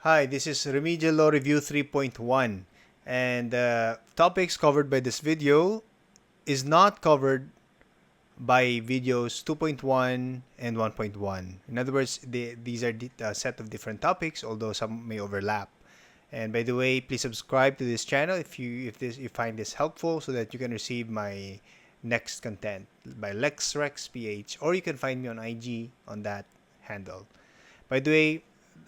Hi, this is Remedial Law Review 3.1, and topics covered by this video is not covered by videos 2.1 and 1.1. In other words, these are a set of different topics, although some may overlap. And by the way, please subscribe to this channel if you find this helpful, so that you can receive my next content by LexRexPH, or you can find me on IG on that handle. By the way,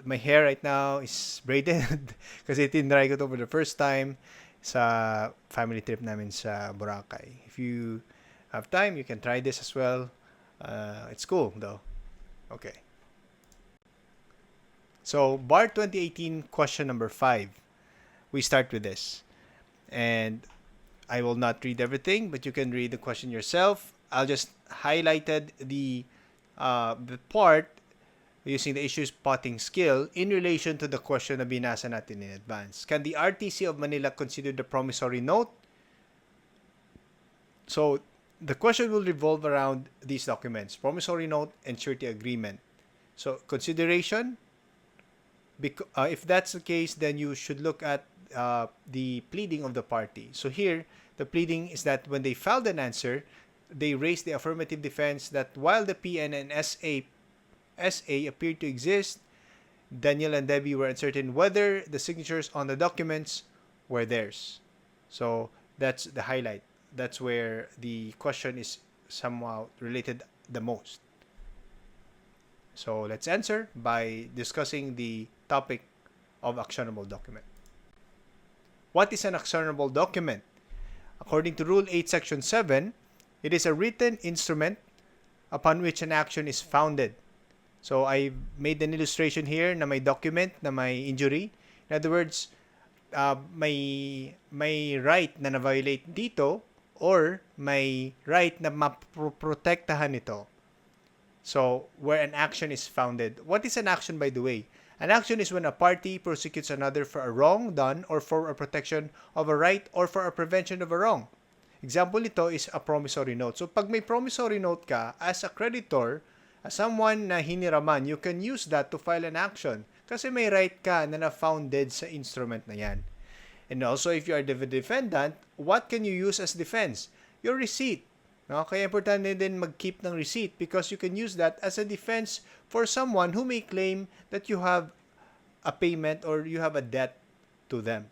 my hair right now is braided kasi tinry ko to for the first time sa family trip namin sa Boracay. If you have time, you can try this as well. It's cool though. Okay. So, BAR 2018 question number 5. We start with this. And I will not read everything, but you can read the question yourself. I'll just highlighted the part using the issue spotting skill in relation to the question na binasa natin in advance. Can the RTC of Manila consider the promissory note? So, the question will revolve around these documents: promissory note and surety agreement. So, consideration, if that's the case, then you should look at the pleading of the party. So here, the pleading is that when they filed an answer, they raised the affirmative defense that while the PN and SA appeared to exist, Daniel and Debbie were uncertain whether the signatures on the documents were theirs. So that's the highlight. That's where the question is somehow related the most. So let's answer by discussing the topic of actionable document. What is an actionable document? According to Rule 8, Section 7, it is a written instrument upon which an action is founded. So I made an illustration here na may document na may injury. In other words, may right na na-violate dito or may right na maprotektahan ito. So, where an action is founded. What is an action, by the way? An action is when a party prosecutes another for a wrong done or for a protection of a right or for a prevention of a wrong. Example nito is a promissory note. So, pag may promissory note ka, as a creditor, as someone na hiniraman, you can use that to file an action. Kasi may right ka na na-founded sa instrument na yan. And also, if you are the defendant, what can you use as defense? Your receipt. No? Kaya importante din mag-keep ng receipt because you can use that as a defense for someone who may claim that you have a payment or you have a debt to them.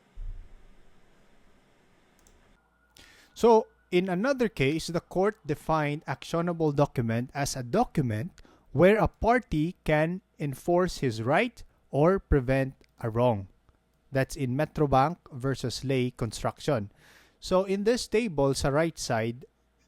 So, in another case, the court defined actionable document as a document where a party can enforce his right or prevent a wrong. That's in Metrobank versus Lay Construction. So, in this table, sa right side,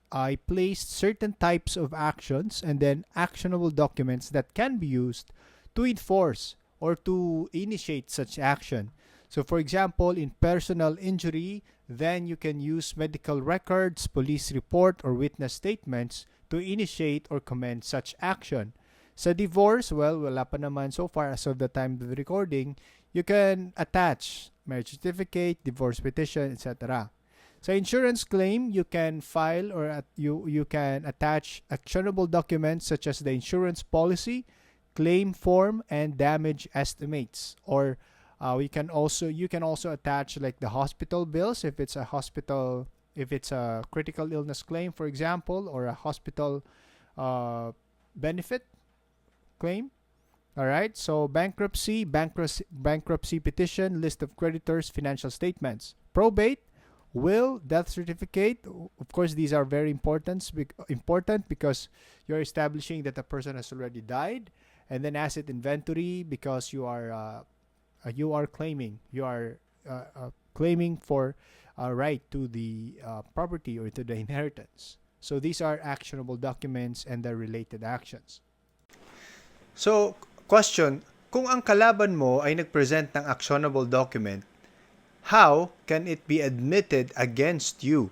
I placed certain types of actions and then actionable documents that can be used to enforce or to initiate such action. So for example, in personal injury, then you can use medical records, police report, or witness statements to initiate or commence such action. Sa divorce, well, wala pa naman so far as of the time of the recording, you can attach marriage certificate, divorce petition, etc. Sa insurance claim, you can file or you can attach actionable documents such as the insurance policy, claim form, and damage estimates. Or you can also attach like the hospital bills if it's a critical illness claim, for example, or a hospital benefit claim. All right. So bankruptcy petition, list of creditors, financial statements, probate, will, death certificate. Of course, these are very important because you're establishing that the person has already died, and then asset inventory because you are claiming for a right to the property or to the inheritance. So these are actionable documents and their related actions. So, question, kung ang kalaban mo ay nagpresent ng actionable document, how can it be admitted against you?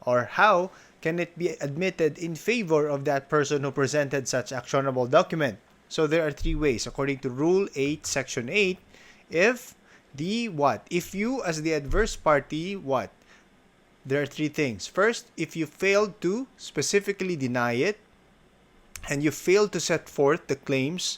Or how can it be admitted in favor of that person who presented such actionable document? So there are three ways. According to Rule 8, Section 8, if you as the adverse party, there are three things. First, if you failed to specifically deny it, and you failed to set forth the claims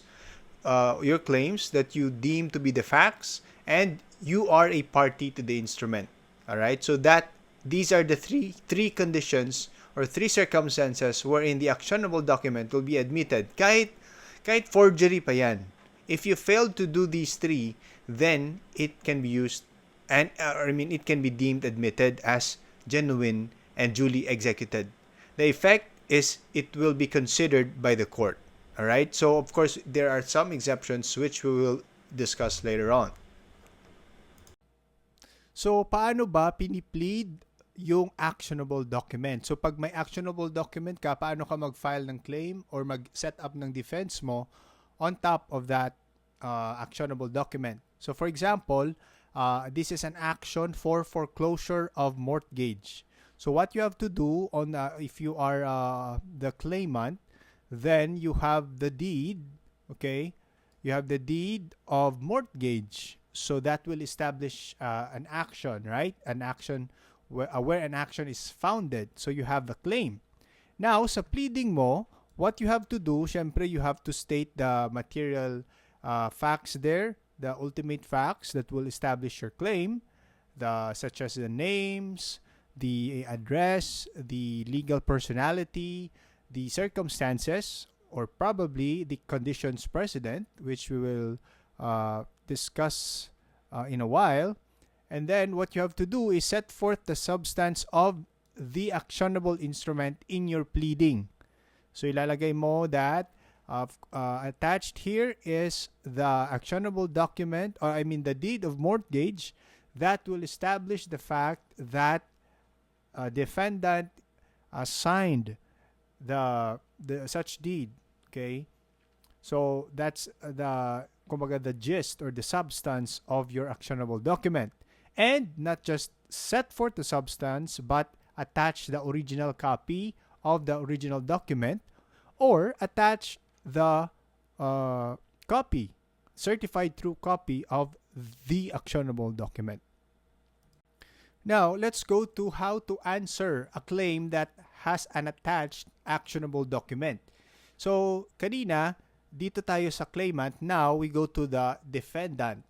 your claims that you deem to be the facts, and you are a party to the instrument. All right, so that these are the three conditions or three circumstances wherein the actionable document will be admitted. Kahit forgery pa yan. If you failed to do these three, then it can be used and it can be deemed admitted as genuine and duly executed. The effect is it will be considered by the court. All right? So of course there are some exceptions which we will discuss later on. So paano ba piniplead yung actionable document? So pag may actionable document ka, paano ka mag-file ng claim or mag-set up ng defense mo on top of that actionable document? So for example, this is an action for foreclosure of mortgage. So what you have to do on if you are the claimant, then you have the deed, okay? You have the deed of mortgage. So that will establish an action, right? An action where an action is founded. So you have the claim. Now, sa pleading mo, what you have to do, syempre you have to state the material facts there, the ultimate facts that will establish your claim, such as the names, the address, the legal personality, the circumstances, or probably the conditions precedent, which we will discuss in a while. And then what you have to do is set forth the substance of the actionable instrument in your pleading. So ilalagay mo that attached here is the actionable document, or the deed of mortgage that will establish the fact that defendant signed the such deed. Okay, so that's the gist or the substance of your actionable document, and not just set forth the substance, but attach the original copy of the original document, or attach the copy, certified true copy of the actionable document. Now, let's go to how to answer a claim that has an attached actionable document. So, kanina, dito tayo sa claimant. Now, we go to the defendant.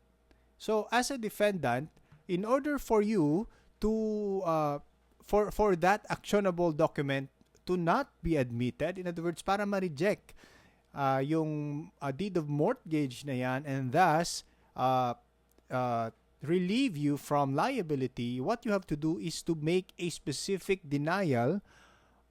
So, as a defendant, in order for you to, for that actionable document to not be admitted, in other words, para ma-reject yung deed of mortgage na yan, and thus, relieve you from liability, what you have to do is to make a specific denial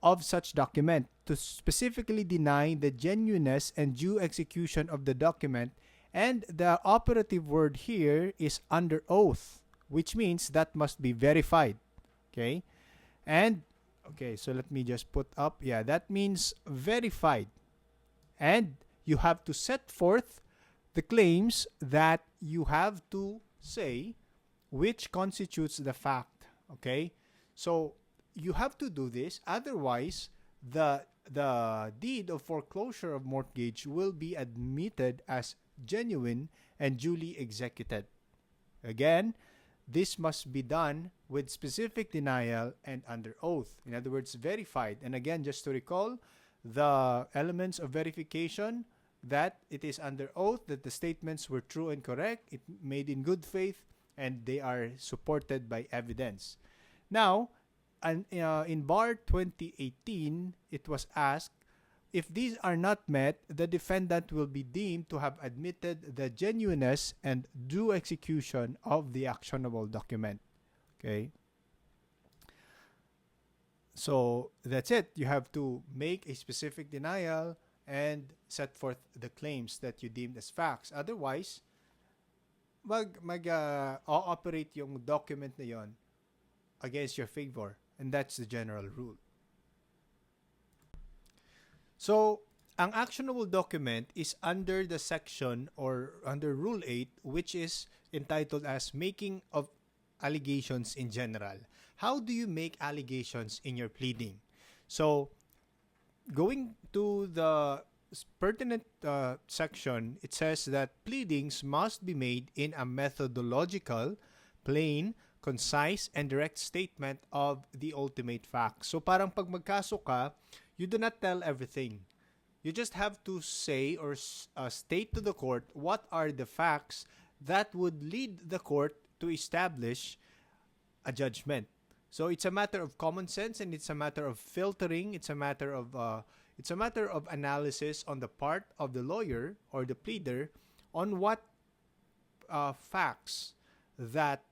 of such document, to specifically deny the genuineness and due execution of the document. And the operative word here is under oath, which means that must be verified. Okay? And, okay, so let me just put up, that means verified. And you have to set forth the claims that you have to say which constitutes the fact. Okay? So, you have to do this, otherwise the deed of foreclosure of mortgage will be admitted as genuine and duly executed. Again, this must be done with specific denial and under oath. In other words, verified. And again, just to recall, the elements of verification, that it is under oath, that the statements were true and correct, it made in good faith, and they are supported by evidence. Now, in Bar 2018, it was asked, if these are not met, the defendant will be deemed to have admitted the genuineness and due execution of the actionable document. Okay? So, that's it. You have to make a specific denial and set forth the claims that you deemed as facts. Otherwise, operate yung document na yon against your favor. And that's the general rule. So, ang actionable document is under the section or under Rule 8, which is entitled as Making of Allegations in General. How do you make allegations in your pleading? So, going to the pertinent section, it says that pleadings must be made in a methodological, plain, concise, and direct statement of the ultimate facts. So parang pag magkaso ka, you do not tell everything. You just have to say or state to the court what are the facts that would lead the court to establish a judgment. So it's a matter of common sense, and it's a matter of filtering. It's a matter of analysis on the part of the lawyer or the pleader on what facts that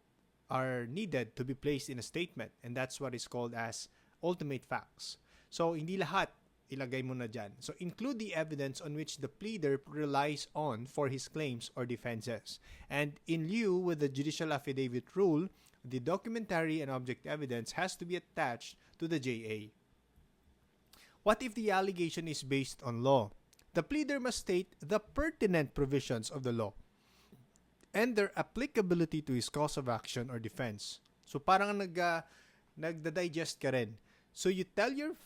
are needed to be placed in a statement, and that's what is called as ultimate facts. So hindi lahat ilagay mo na dyan. So include the evidence on which the pleader relies on for his claims or defenses. And in lieu with the judicial affidavit rule, the documentary and object evidence has to be attached to the JA. What if the allegation is based on law? The pleader must state the pertinent provisions of the law and their applicability to his cause of action or defense. So parang nagda-digest ka rin. So you tell your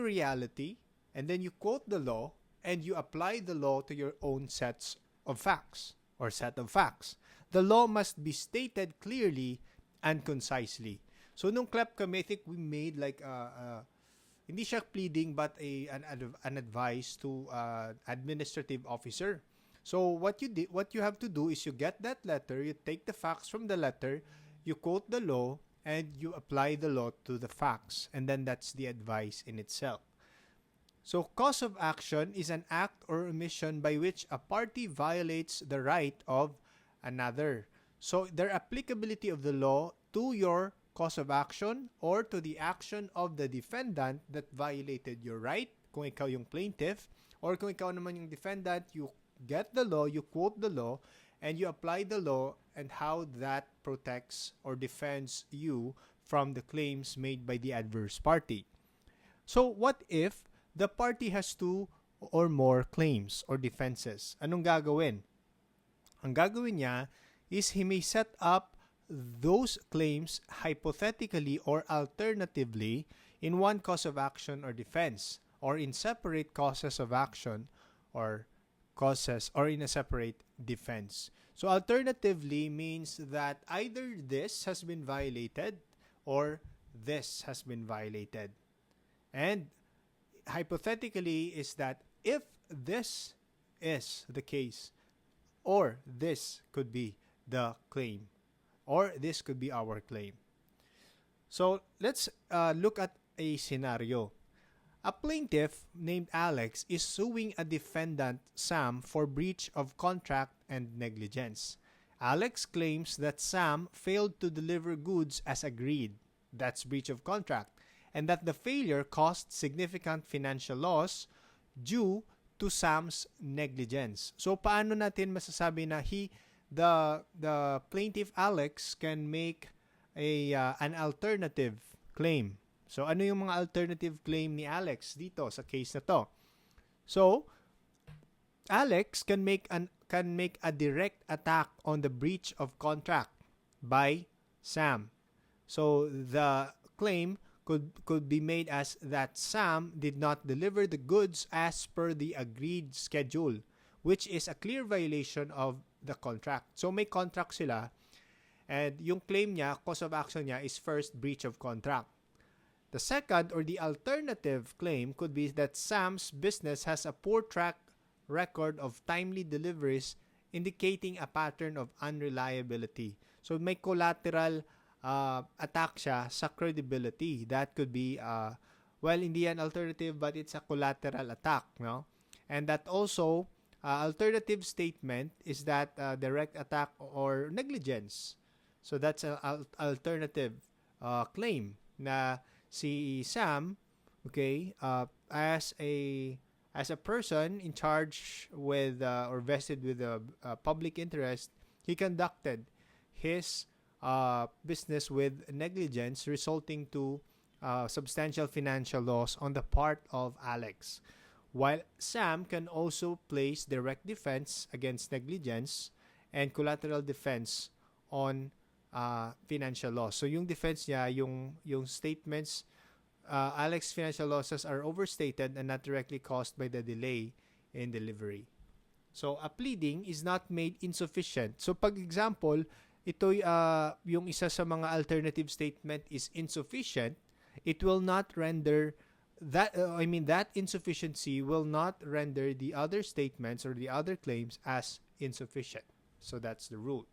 reality, and then you quote the law, and you apply the law to your own sets of facts or set of facts. The law must be stated clearly and concisely. So nung CLEP kami, I think we made like hindi siya pleading but an advice to administrative officer. So what you have to do is you get that letter, you take the facts from the letter, you quote the law, and you apply the law to the facts, and then that's the advice in itself. So cause of action is an act or omission by which a party violates the right of another. So their applicability of the law to your cause of action or to the action of the defendant that violated your right, kung ikaw yung plaintiff, or kung ikaw naman yung defendant, you get the law, you quote the law, and you apply the law and how that protects or defends you from the claims made by the adverse party. So what if the party has two or more claims or defenses? Anong gagawin? Ang gagawin niya is he may set up those claims hypothetically or alternatively in one cause of action or defense, or in separate causes of action or in a separate defense. So alternatively means that either this has been violated or this has been violated. And hypothetically is that if this is the case, or this could be the claim, or this could be our claim. So let's look at a scenario. A plaintiff named Alex is suing a defendant, Sam, for breach of contract and negligence. Alex claims that Sam failed to deliver goods as agreed. That's breach of contract. And that the failure caused significant financial loss due to Sam's negligence. So paano natin masasabi na the plaintiff Alex can make an alternative claim? So ano yung mga alternative claim ni Alex dito sa case na to? So Alex can make a direct attack on the breach of contract by Sam. So the claim could be made as that Sam did not deliver the goods as per the agreed schedule, which is a clear violation of the contract. So may contract sila, and yung claim niya, cause of action niya is first breach of contract. The second or the alternative claim could be that Sam's business has a poor track record of timely deliveries, indicating a pattern of unreliability. So may collateral attack siya sa credibility. That could be, hindi an alternative, but it's a collateral attack, no? And that also, alternative statement is that direct attack or negligence. So that's an alternative claim na si Sam, okay, as a person in charge with or vested with a public interest, he conducted his business with negligence, resulting to substantial financial loss on the part of Alex. While Sam can also place direct defense against negligence and collateral defense on financial loss. So yung defense niya, yung statements, Alex's financial losses are overstated and not directly caused by the delay in delivery. So a pleading is not made insufficient. So pag example, ito yung isa sa mga alternative statement is insufficient, it will not render that insufficiency will not render the other statements or the other claims as insufficient. So that's the rule.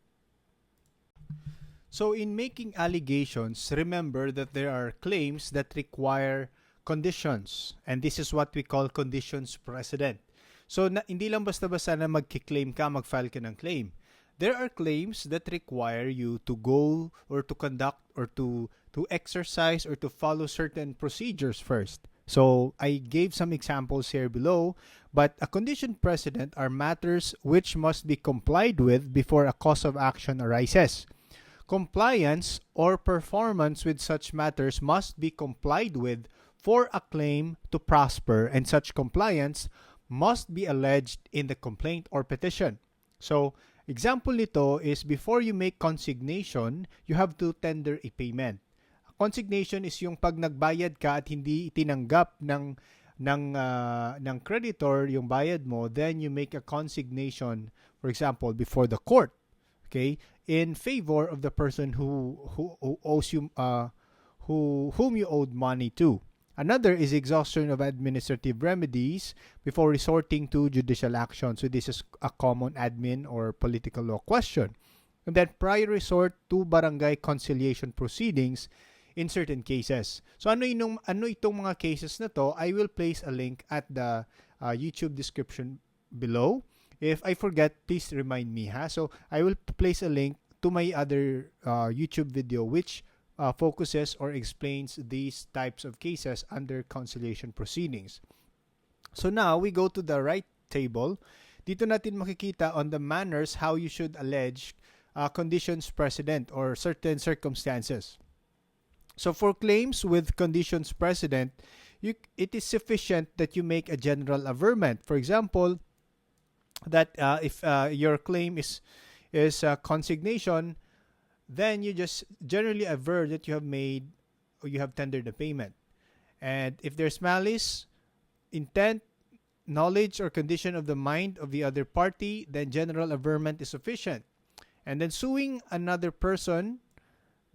So in making allegations, remember that there are claims that require conditions, and this is what we call conditions precedent. So hindi lang basta-basta na mag-claim ka, mag-file ka ng claim. There are claims that require you to go or to conduct or to exercise or to follow certain procedures first. So I gave some examples here below, but a condition precedent are matters which must be complied with before a cause of action arises. Compliance or performance with such matters must be complied with for a claim to prosper, and such compliance must be alleged in the complaint or petition. So, example nito is before you make consignation, you have to tender a payment. Consignation is yung pag nagbayad ka at hindi itinanggap ng creditor yung bayad mo, then you make a consignation, for example, before the court, okay, in favor of the person who owes you whom you owed money to. Another is exhaustion of administrative remedies before resorting to judicial action. So this is a common admin or political law question. And then prior resort to barangay conciliation proceedings in certain cases. So ano itong mga cases na to? I will place a link at the YouTube description below. If I forget, please remind me, ha? So I will place a link to my other YouTube video which focuses or explains these types of cases under conciliation proceedings. So now we go to the right table. Dito natin makikita on the manners how you should allege conditions precedent or certain circumstances. So for claims with conditions precedent, it is sufficient that you make a general averment. For example, that if your claim is consignation, then you just generally aver that you have made or you have tendered the payment. And if there's malice, intent, knowledge, or condition of the mind of the other party, then general averment is sufficient. And then suing another person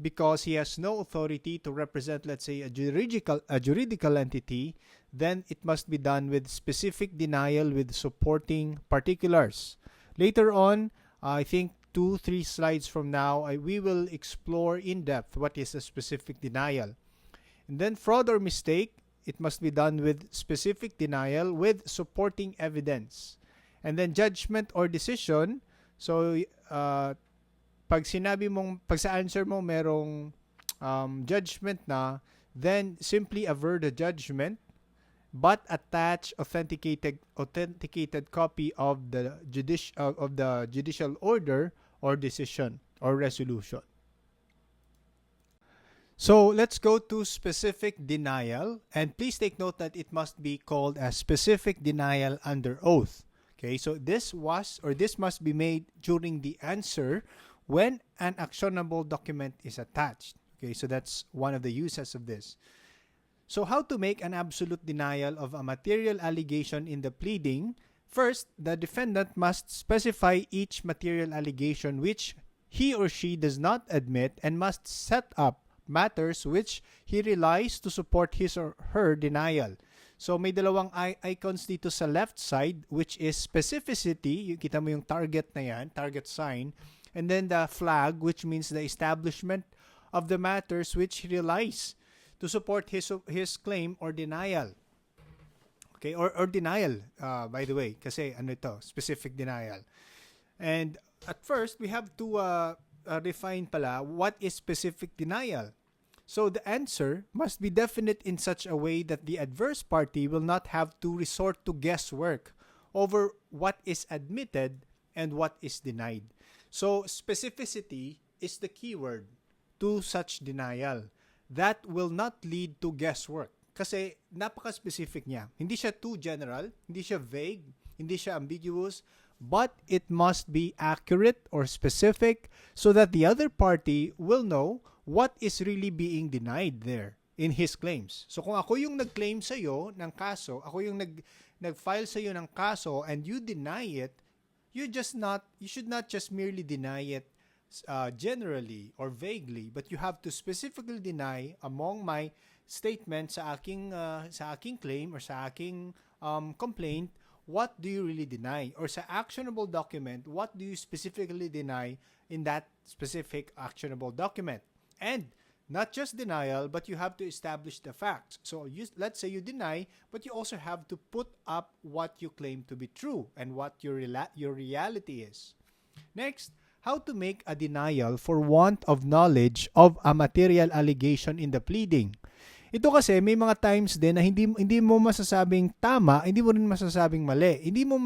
because he has no authority to represent, let's say, a juridical entity, then it must be done with specific denial with supporting particulars. Later on, I think 2-3 slides from now, we will explore in depth what is a specific denial. And then fraud or mistake, it must be done with specific denial with supporting evidence. And then judgment or decision, so pag sa answer mo merong judgment na, then simply aver the judgment but attach authenticated copy of the judicial order or decision or resolution. So let's go to specific denial, and please take note that it must be called a specific denial under oath. Okay, so this must be made during the answer when an actionable document is attached. Okay, so that's one of the uses of this. So how to make an absolute denial of a material allegation in the pleading? First, the defendant must specify each material allegation which he or she does not admit and must set up matters which he relies to support his or her denial. So may dalawang icons dito sa left side which is specificity, yung kita mo yung target na yan, target sign, and then the flag which means the establishment of the matters which he relies to support his claim or denial. Okay, or denial, by the way, kasi ano ito, specific denial. And at first, we have to define pala what is specific denial. So the answer must be definite in such a way that the adverse party will not have to resort to guesswork over what is admitted and what is denied. So specificity is the keyword to such denial. That will not lead to guesswork. Kasi napaka-specific niya. Hindi siya too general, hindi siya vague, hindi siya ambiguous, but it must be accurate or specific so that the other party will know what is really being denied there in his claims. So kung ako yung nag-claim sa'yo ng kaso, ako yung nag-file sa'yo ng kaso and you deny it, you should not just merely deny it generally or vaguely, but you have to specifically deny among my statement sa aking claim or sa aking complaint, what do you really deny? Or sa actionable document, what do you specifically deny in that specific actionable document? And not just denial, but you have to establish the facts. So let's say you deny, but you also have to put up what you claim to be true and what your reality is. Next, how to make a denial for want of knowledge of a material allegation in the pleading. Ito kasi may mga times din na hindi mo masasabing tama, hindi mo rin masasabing mali. Hindi mo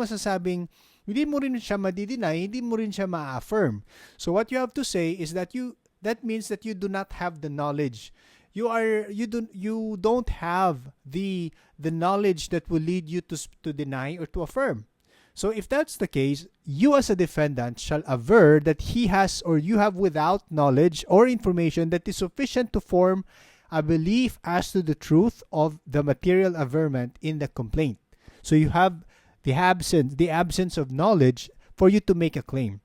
rin siya ma-deny, hindi mo rin siya ma-affirm. So what you have to say is that means that you do not have the knowledge. You don't have the knowledge that will lead you to deny or to affirm. So if that's the case, you as a defendant shall aver that he has or you have without knowledge or information that is sufficient to form a belief as to the truth of the material averment in the complaint. So you have the absence of knowledge for you to make a claim.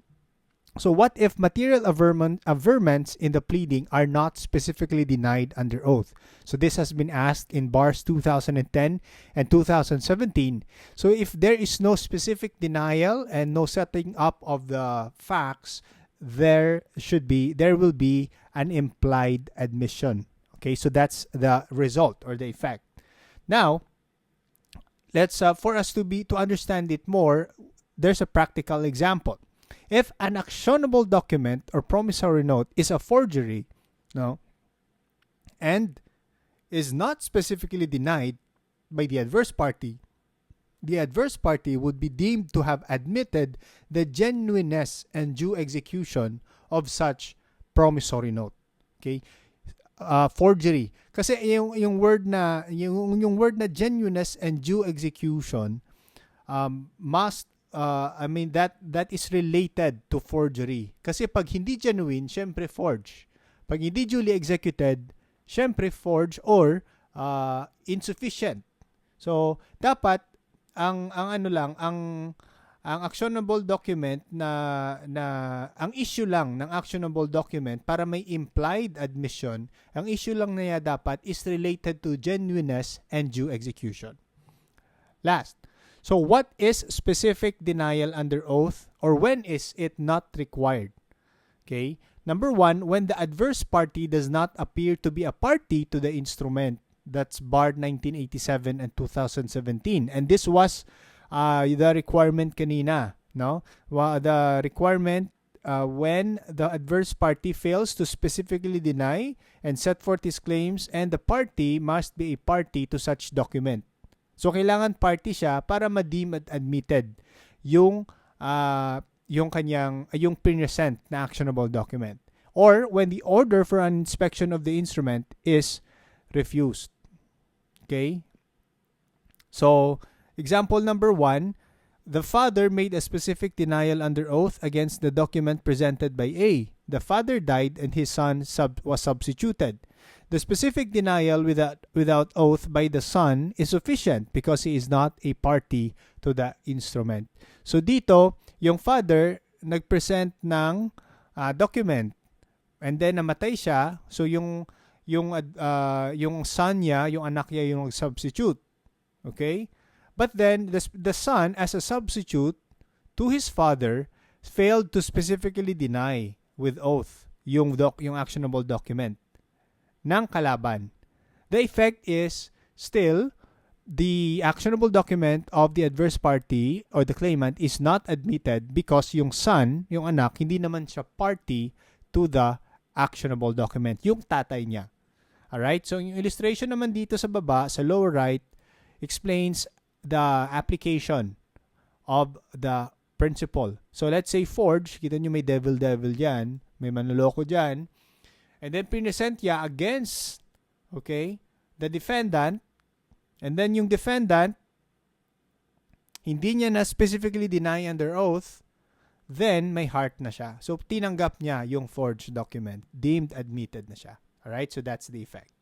So what if material averments in the pleading are not specifically denied under oath? So this has been asked in bars 2010 and 2017. So if there is no specific denial and no setting up of the facts, there will be an implied admission. Okay, so that's the result or the effect. Now, let's for us to understand it more, there's a practical example. If an actionable document or promissory note is a forgery, and is not specifically denied by the adverse party would be deemed to have admitted the genuineness and due execution of such promissory note. Okay? Forgery. Kasi yung word na genuineness and due execution must that is related to forgery. Kasi pag hindi genuine, syempre forge. Pag hindi duly executed, syempre forge or insufficient. So dapat ang actionable document ang issue lang ng actionable document para may implied admission, ang issue lang na dapat is related to genuineness and due execution. Last, so what is specific denial under oath, or when is it not required? Okay, number 1, when the adverse party does not appear to be a party to the instrument. That's barred 1987 and 2017, and this was the requirement kanina, no? The requirement when the adverse party fails to specifically deny and set forth his claims, and the party must be a party to such document. So kailangan party siya para ma-deem at admitted yung present na actionable document, or when the order for an inspection of the instrument is refused. Okay? So example number 1, the father made a specific denial under oath against the document presented by A. The father died and his son was substituted. The specific denial without oath by the son is sufficient because he is not a party to the instrument. So dito, yung father nagpresent ng document and then namatay siya, so yung son niya, yung anak niya yung substitute. Okay? But then the son as a substitute to his father failed to specifically deny with oath yung actionable document ng kalaban. The effect is still the actionable document of the adverse party or the claimant is not admitted because yung son, yung anak, hindi naman siya party to the actionable document, yung tatay niya. Alright? So yung illustration naman dito sa baba, sa lower right, explains the application of the principle. So let's say forge, kita nyo may devil yan, may manloloko dyan, and then present niya against, okay, the defendant, and then yung defendant, hindi niya na specifically deny under oath, then may heart na siya. So tinanggap niya yung forged document, deemed admitted na siya. Alright, so that's the effect.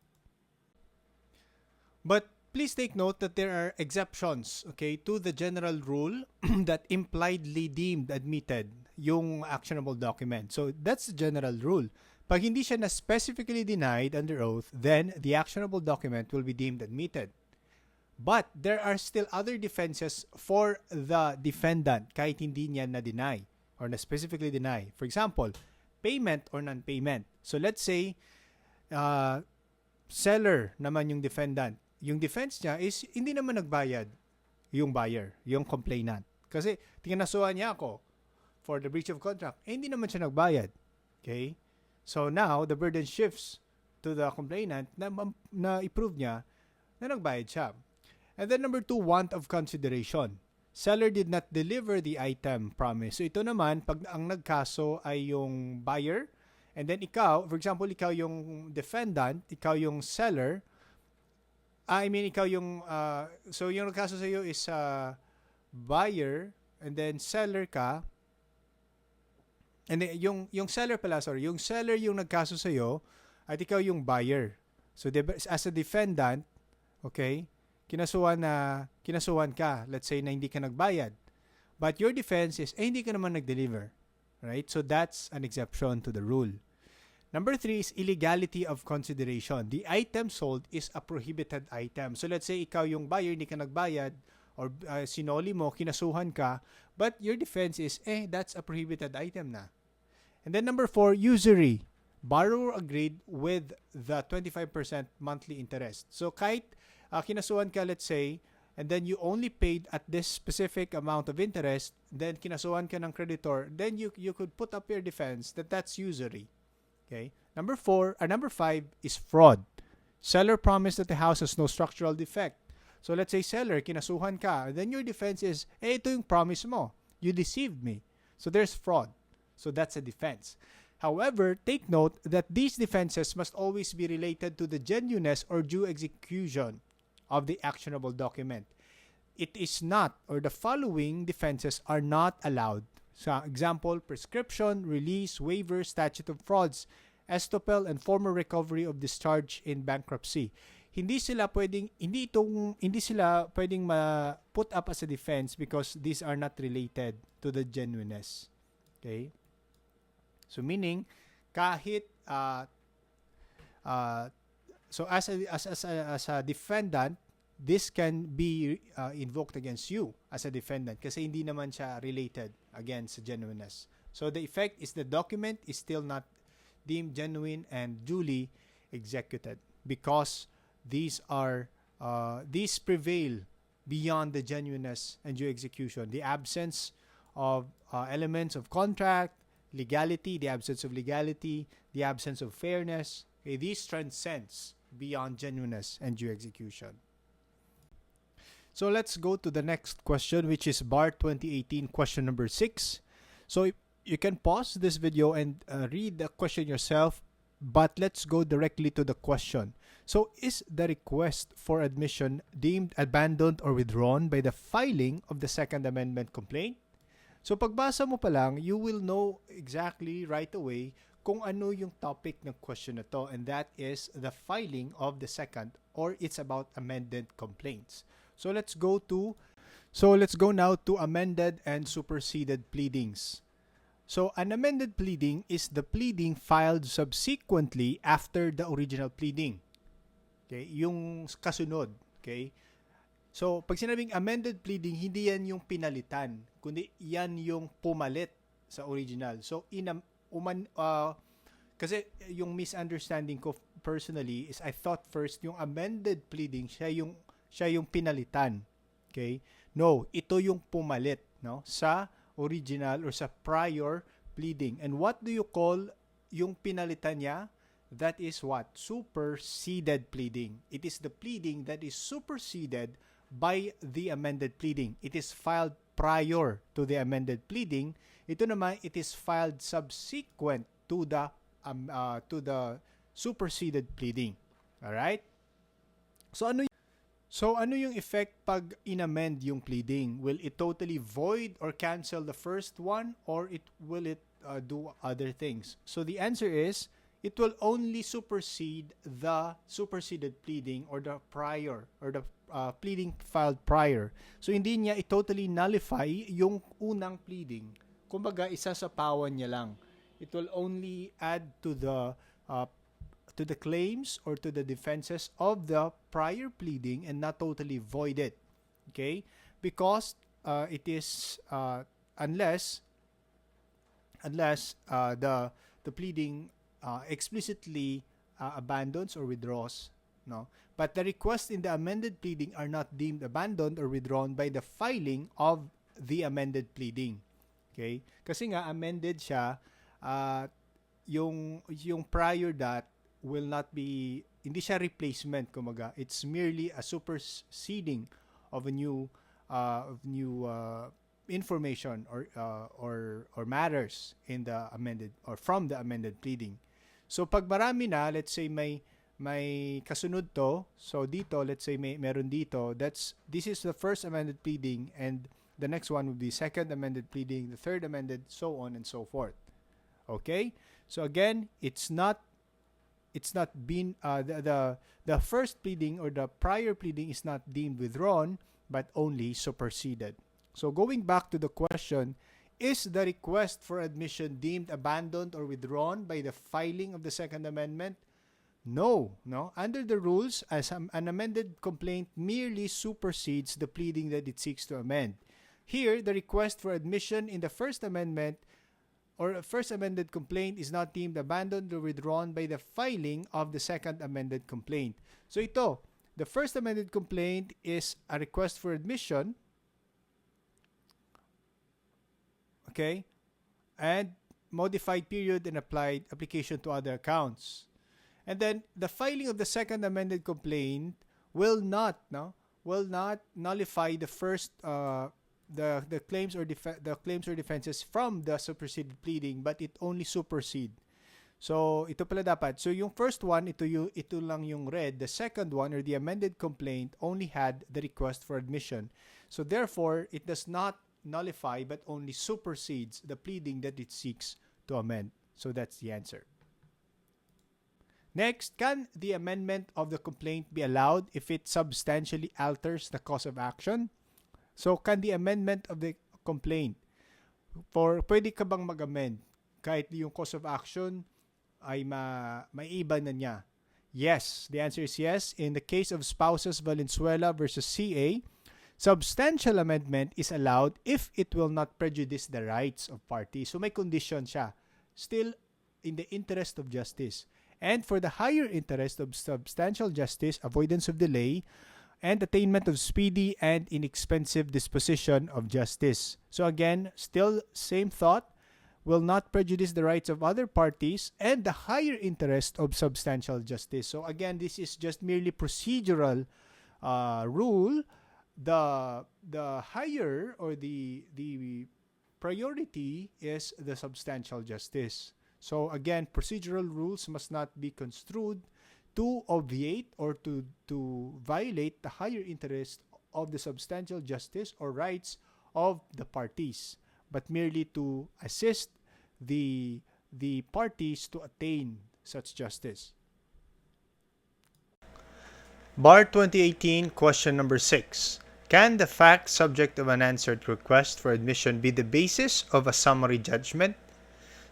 But please take note that there are exceptions, okay, to the general rule that impliedly deemed admitted yung actionable document. So that's the general rule. Pag hindi siya na specifically denied under oath, then the actionable document will be deemed admitted. But there are still other defenses for the defendant kahit hindi niya na-deny or na-specifically deny. For example, payment or non-payment. So let's say, seller naman yung defendant. Yung defense niya is hindi naman nagbayad yung buyer, yung complainant. Kasi tinasuhan niya ako for the breach of contract. Hindi naman siya nagbayad. Okay? So now, the burden shifts to the complainant na i-prove niya na nagbayad siya. And then number 2, want of consideration. Seller did not deliver the item promised. So ito naman, pag ang nagkaso ay yung buyer, and then ikaw, for example, ikaw yung defendant, ikaw yung seller, ikaw yung, so yung nagkaso sa iyo is buyer, and then seller ka, and then yung seller pala, yung seller yung nagkaso sa iyo, at ikaw yung buyer. So as a defendant, okay, kinasuhan ka, let's say na hindi ka nagbayad. But your defense is, hindi ka naman nag-deliver. Right? So that's an exception to the rule. Number 3 is illegality of consideration. The item sold is a prohibited item. So let's say ikaw yung buyer, hindi ka nagbayad, or sinoli mo, kinasuhan ka, but your defense is, that's a prohibited item na. And then number 4, usury. Borrower agreed with the 25% monthly interest. So kahit kinasuhan ka, let's say, and then you only paid at this specific amount of interest, then kinasuhan ka ng creditor, then you could put up your defense that that's usury. Okay? Number 5 is fraud. Seller promised that the house has no structural defect. So let's say seller, kinasuhan ka, then your defense is, ito yung promise mo. You deceived me. So there's fraud. So that's a defense. However, take note that these defenses must always be related to the genuineness or due execution of the actionable document. It is not, or the following defenses are not allowed. So, example, prescription, release, waiver, statute of frauds, estoppel, and former recovery of discharge in bankruptcy. Hindi sila pwedeng put up as a defense because these are not related to the genuineness. Okay? So meaning kahit so as a defendant, this can be invoked against you as a defendant kasi hindi naman siya related against genuineness. So the effect is the document is still not deemed genuine and duly executed because these prevail beyond the genuineness and due execution. The absence of elements of contract, legality, the absence of legality, the absence of fairness, okay, these transcends beyond genuineness and due execution. So let's go to the next question, which is BAR 2018 question number 6. So you can pause this video and read the question yourself, but let's go directly to the question. So is the request for admission deemed abandoned or withdrawn by the filing of the Second Amendment complaint? So pagbasa mo pa lang, you will know exactly right away kung ano yung topic ng question na to, and that is the filing of the second, or it's about amended complaints. So let's go now to amended and superseded pleadings. So an amended pleading is the pleading filed subsequently after the original pleading. Okay, yung kasunod, okay? So, pag sinabing amended pleading, hindi yan yung pinalitan, kundi yan yung pumalit sa original. So, kasi yung misunderstanding ko personally is I thought first yung amended pleading, siya yung pinalitan. Okay? No, ito yung pumalit, no, sa original or sa prior pleading. And what do you call yung pinalitan niya? That is what? Superseded pleading. It is the pleading that is superseded by the amended pleading. It is filed prior to the amended pleading. Ito naman, it is filed subsequent to the superseded pleading. All right? So ano yung effect pag inamend yung pleading? Will it totally void or cancel the first one, or will it do other things? So the answer is it will only supersede the superseded pleading or the prior or the pleading filed prior. So hindi niya i-totally nullify yung unang pleading. Kumbaga, isasapawan niya lang It will only add to the claims or to the defenses of the prior pleading and not totally void it. Okay? Because it is unless the pleading explicitly abandons or withdraws, no, but the requests in the amended pleading are not deemed abandoned or withdrawn by the filing of the amended pleading. Okay, kasi nga amended siya, yung prior that will not be, hindi siya replacement, kumaga it's merely a superseding of a new information or matters in the amended or from the amended pleading. So pag marami na, let's say may kasunod to, so dito let's say meron dito, this is the first amended pleading, and the next one would be second amended pleading, the third amended, so on and so forth. Okay? So again, it's not been the first pleading or the prior pleading is not deemed withdrawn but only superseded. So going back to the question, is the request for admission deemed abandoned or withdrawn by the filing of the Second Amendment? No. Under the rules, as an amended complaint merely supersedes the pleading that it seeks to amend. Here, the request for admission in the First Amendment or a first amended complaint is not deemed abandoned or withdrawn by the filing of the second amended complaint. So ito, the first amended complaint is a request for admission, okay, and modified period and applied application to other accounts. And then the filing of the second amended complaint will not nullify the first the claims or defenses from the superseded pleading, but it only supersede. So ito pala dapat. So yung first one, ito lang yung red. The second one, or the amended complaint, only had the request for admission. So therefore, it does not nullify but only supersedes the pleading that it seeks to amend. So that's the answer. Next, can the amendment of the complaint be allowed if it substantially alters the cause of action? So, can the amendment of the complaint, pwede ka bang mag-amend kahit yung cause of action ay maiba na niya? Yes, the answer is yes. In the case of Spouses Valenzuela versus CA, substantial amendment is allowed if it will not prejudice the rights of parties. So, may condition siya. Still, in the interest of justice. And for the higher interest of substantial justice, avoidance of delay, and attainment of speedy and inexpensive disposition of justice. So again, still same thought, will not prejudice the rights of other parties and the higher interest of substantial justice. So again, this is just merely procedural rule. The higher or the priority is the substantial justice. So again, procedural rules must not be construed to obviate or to violate the higher interest of the substantial justice or rights of the parties, but merely to assist the parties to attain such justice. Bar 2018, question number 6. Can the fact subject of an answered request for admission be the basis of a summary judgment?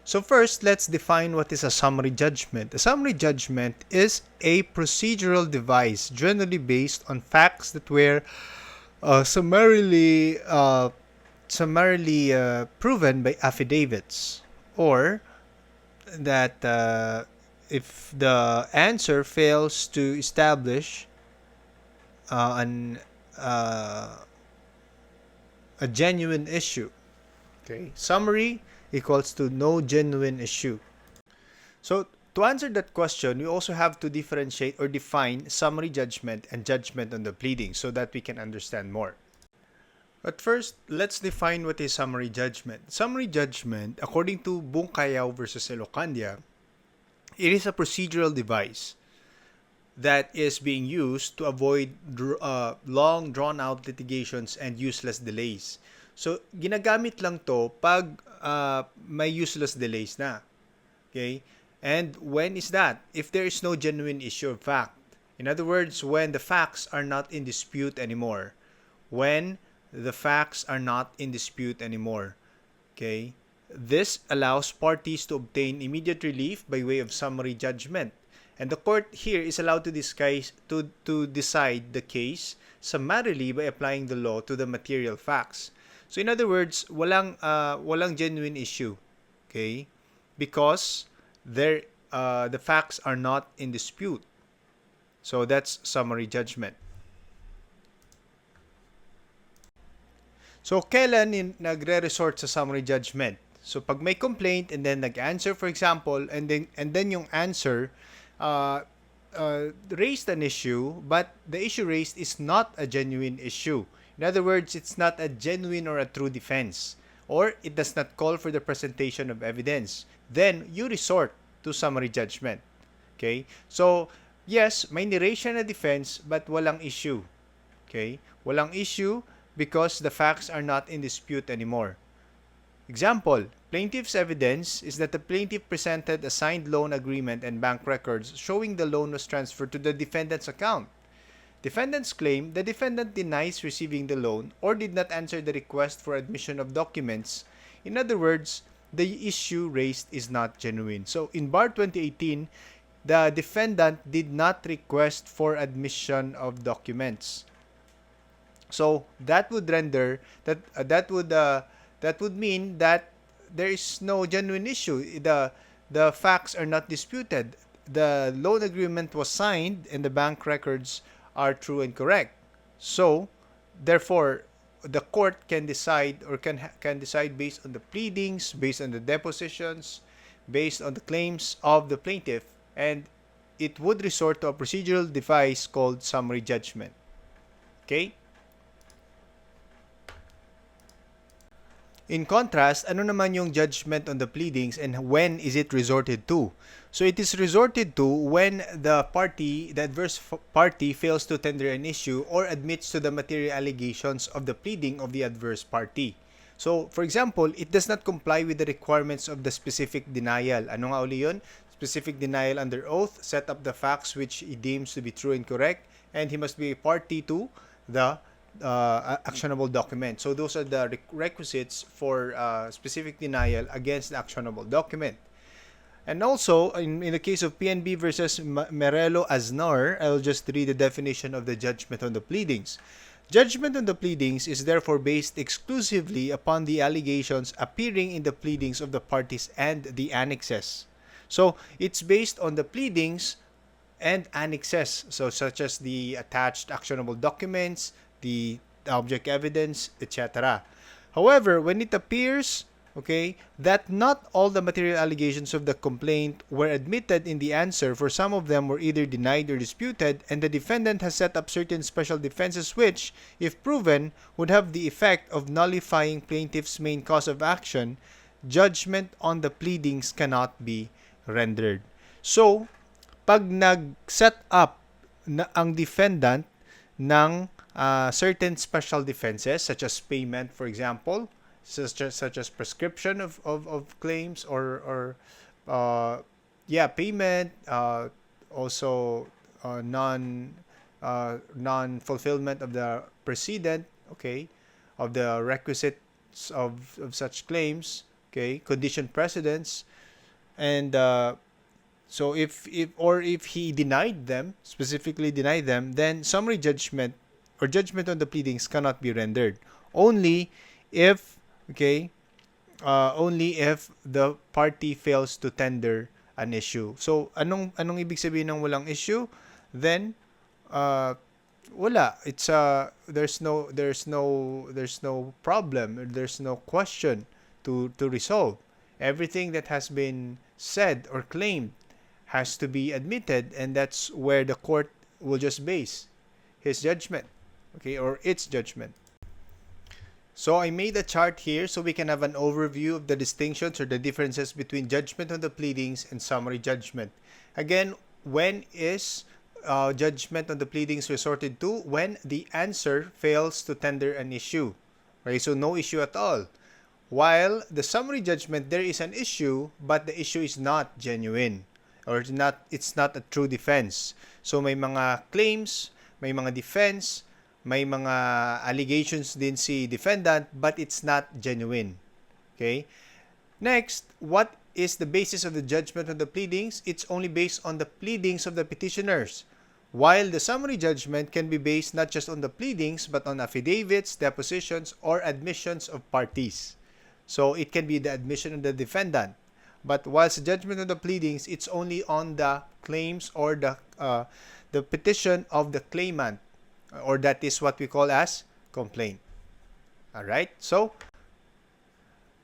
So first, let's define what is a summary judgment. A summary judgment is a procedural device generally based on facts that were summarily proven by affidavits, or that if the answer fails to establish a genuine issue. Okay, summary equals to no genuine issue. So to answer that question, we also have to differentiate or define summary judgment and judgment on the pleading so that we can understand more. But first, let's define what is summary judgment. Summary judgment, according to Bungkayaw versus Elocandia, it is a procedural device that is being used to avoid long drawn-out litigations and useless delays. So, ginagamit lang to pag may useless delays na. Okay? And when is that? If there is no genuine issue of fact. In other words, when the facts are not in dispute anymore. When the facts are not in dispute anymore. Okay? This allows parties to obtain immediate relief by way of summary judgment. And the court here is allowed to decide the case summarily by applying the law to the material facts. So in other words, walang genuine issue, okay? Because the facts are not in dispute. So that's summary judgment. So kailan nagre-resort sa summary judgment? So pag may complaint and then nag-answer, for example, and then yung answer raised an issue, but the issue raised is not a genuine issue. In other words, it's not a genuine or a true defense, or it does not call for the presentation of evidence. Then you resort to summary judgment. Okay? So, yes, may niraise na defense but walang issue. Okay? Walang issue because the facts are not in dispute anymore. Example, plaintiff's evidence is that the plaintiff presented a signed loan agreement and bank records showing the loan was transferred to the defendant's account. Defendants claim the defendant denies receiving the loan or did not answer the request for admission of documents. In other words, the issue raised is not genuine. So in Bar 2018, the defendant did not request for admission of documents. So that would render that would mean that there is no genuine issue. The facts are not disputed. The loan agreement was signed and the bank records are true and correct. So, therefore, the court can decide or can decide based on the pleadings, based on the depositions, based on the claims of the plaintiff, and it would resort to a procedural device called summary judgment. Okay? In contrast, ano naman yung judgment on the pleadings and when is it resorted to? So it is resorted to when the adverse party fails to tender an issue or admits to the material allegations of the pleading of the adverse party. So, for example, it does not comply with the requirements of the specific denial. Ano nga uli yun? Specific denial under oath, set up the facts which he deems to be true and correct, and he must be a party to the actionable document. So those are the requisites for specific denial against the actionable document. And also, in the case of PNB versus Merelo Aznar, I'll just read the definition of the judgment on the pleadings. Judgment on the pleadings is therefore based exclusively upon the allegations appearing in the pleadings of the parties and the annexes. So it's based on the pleadings and annexes, so such as the attached actionable documents, the object evidence, etc. However, when it appears, okay, that not all the material allegations of the complaint were admitted in the answer, for some of them were either denied or disputed, and the defendant has set up certain special defenses which, if proven, would have the effect of nullifying plaintiff's main cause of action, judgment on the pleadings cannot be rendered. So, pag nag-set up ang defendant ng certain special defenses such as payment, for example, such as prescription of claims or payment, also non-fulfillment of the precedent, okay, of the requisites of such claims, okay, condition precedents, and so if he denied them, specifically denied them, then summary judgment or judgment on the pleadings cannot be rendered. Only if the party fails to tender an issue. So anong ibig sabihin ng walang issue? Then wala. It's there's no problem, there's no question to resolve. Everything that has been said or claimed has to be admitted, and that's where the court will just base his judgment, okay, or its judgment. So I made a chart here so we can have an overview of the distinctions or the differences between judgment on the pleadings and summary judgment. Again, when is judgment on the pleadings resorted to? When the answer fails to tender an issue. Okay, so no issue at all. While the summary judgment, there is an issue, but the issue is not genuine, or it's not a true defense. So may mga claims, may mga defense, may mga allegations din si defendant, but it's not genuine. Okay? Next, what is the basis of the judgment of the pleadings? It's only based on the pleadings of the petitioners. While the summary judgment can be based not just on the pleadings but on affidavits, depositions, or admissions of parties. So it can be the admission of the defendant. But whilst the judgment of the pleadings, it's only on the claims or the petition of the claimant, or that is what we call as complaint. Alright, so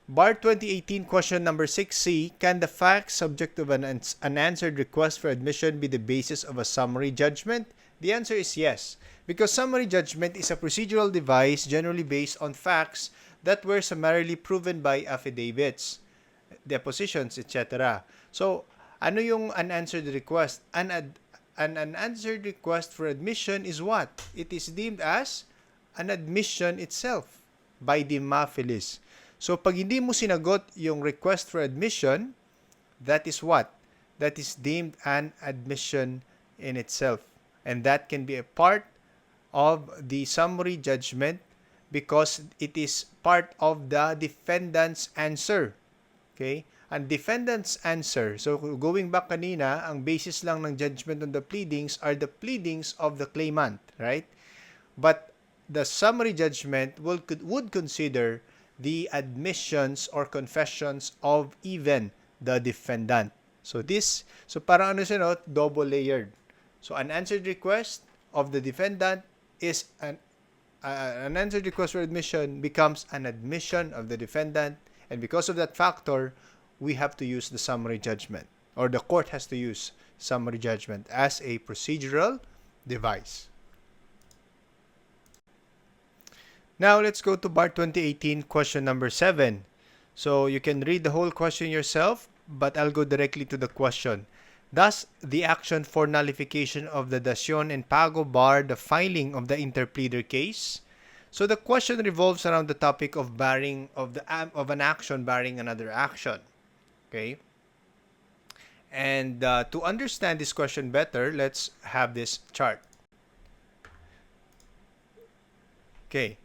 Bar 2018 question number 6C, can the facts subject of an unanswered request for admission be the basis of a summary judgment? The answer is yes, because summary judgment is a procedural device generally based on facts that were summarily proven by affidavits, depositions, etc. So, ano yung unanswered request? An unanswered request for admission is what? It is deemed as an admission itself by the Mafilis. So, pag hindi mo sinagot yung request for admission, that is what? That is deemed an admission in itself. And that can be a part of the summary judgment because it is part of the defendant's answer. Okay? Ang defendant's answer, so going back kanina, ang basis lang ng judgment on the pleadings are the pleadings of the claimant, right? But the summary judgment would consider the admissions or confessions of even the defendant. So parang ano siya, no? Double layered. So an answered request of the defendant is an answered request for admission becomes an admission of the defendant, and because of that factor, we have to use the summary judgment, or the court has to use summary judgment as a procedural device. Now, let's go to Bar 2018, question number 7. So, you can read the whole question yourself, but I'll go directly to the question. Does the action for nullification of the dacion and pago bar the filing of the interpleader case? So, the question revolves around the topic of barring of an action barring another action. Okay? And to understand this question better, let's have this chart. Okay.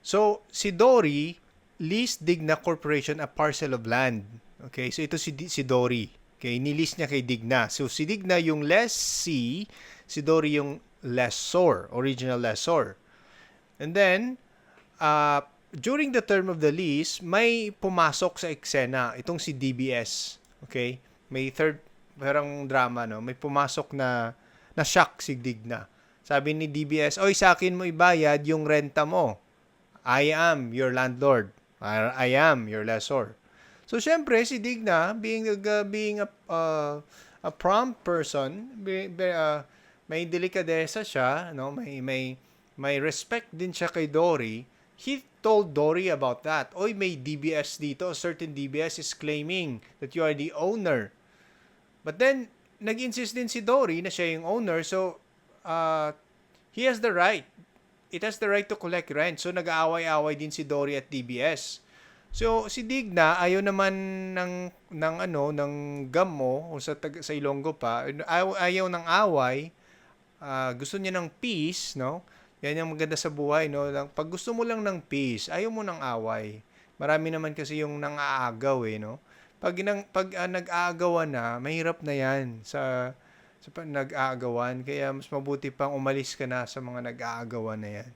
So, si Dory leased Digna Corporation a parcel of land. Okay, so ito si Dory. Okay, nilease niya kay Digna. So, si Digna yung lessee, si Dory yung lessor, original lessor. And then, during the term of the lease, may pumasok sa eksena, itong si DBS. Okay, may parang drama, no? May pumasok na shock si Digna. Sabi ni DBS, oy, sa akin mo ibayad yung renta mo. I am your landlord. I am your lessor. So, syempre, si Digna, being a prompt person, may delikadesa siya, no? May respect din siya kay Dory. He told Dory about that. Oy, may DBS dito. A certain DBS is claiming that you are the owner. But then, nag-insist din si Dory na siya yung owner. So, he has the right. It has the right to collect rent. So, nag-aaway-aaway din si Dory at DBS. So, si Digna, ayaw naman ng gammo, o sa Ilonggo pa, ayaw ng away, gusto niya ng peace, no? Yan yung maganda sa buhay, no? Pag gusto mo lang ng peace, ayaw mo ng away. Marami naman kasi yung nang-aagaw, no? Pag nag-aagawan na, mahirap na yan sa nag-aagawan, kaya mas mabuti pang umalis ka na sa mga nag-aagawan na yan.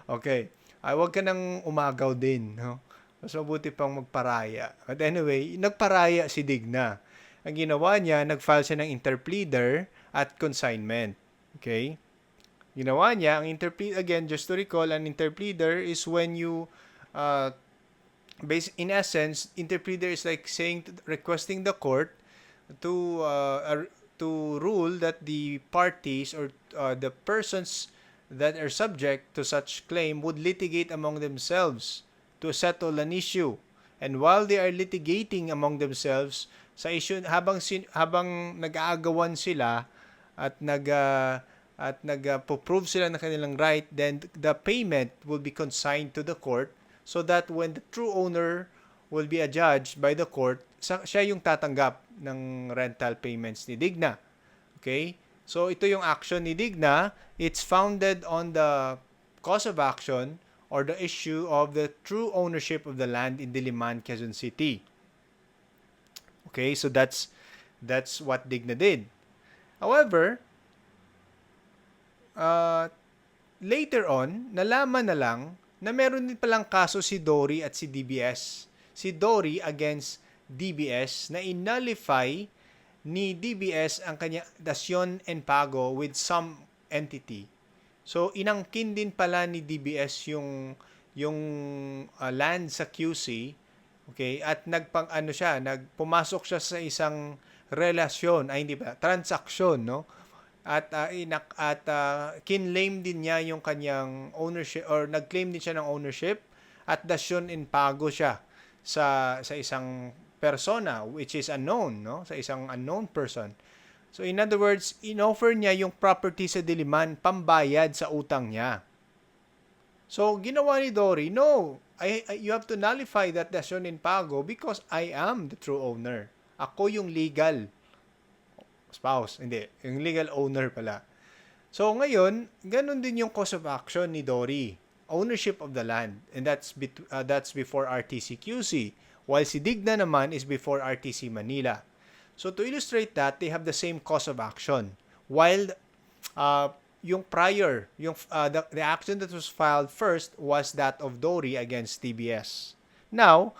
Okay. Huwag ka nang umagaw din, no? Mas mabuti pang magparaya. But anyway, nagparaya si Digna. Ang ginawa niya, nag-file siya ng interpleader at consignment. Okay? Ginawa niya, ang interpleader, again, just to recall, an interpleader is when you, in essence, interpleader is like requesting the court to rule that the parties or the persons that are subject to such claim would litigate among themselves to settle an issue. And while they are litigating among themselves sa issue, habang nag-aagawan sila at nag-prove sila ng kanilang right, then the payment will be consigned to the court so that when the true owner will be adjudged by the court, siya yung tatanggap ng rental payments ni Digna. Okay? So, ito yung action ni Digna. It's founded on the cause of action or the issue of the true ownership of the land in Diliman, Quezon City. Okay, so that's what Digna did. However, later on, nalaman na lang na meron din palang kaso si Dory at si DBS. Si Dory against DBS na innullify ni DBS ang kanya dasyon and pago with some entity. So inangkin din pala ni DBS yung land sa QC, okay? At nagpumasok siya sa isang relasyon, ay hindi ba, transaksyon, no? At kinlaim din niya yung kanyang ownership, or nagclaim din siya ng ownership at dasyon in pago siya sa isang persona which is unknown, no? Sa isang unknown person. So in other words, inoffer niya yung property sa Diliman pambayad sa utang niya. So ginawa ni Dory, no, you have to nullify that dasyon in pago because I am the true owner. Ako yung legal spouse, hindi, yung legal owner pala. So ngayon, ganun din yung cause of action ni Dory, ownership of the land, and that's before RTC-QC, while si Digna naman is before RTC Manila. So to illustrate that, they have the same cause of action, while yung prior, the action that was filed first was that of Dory against TBS. Now,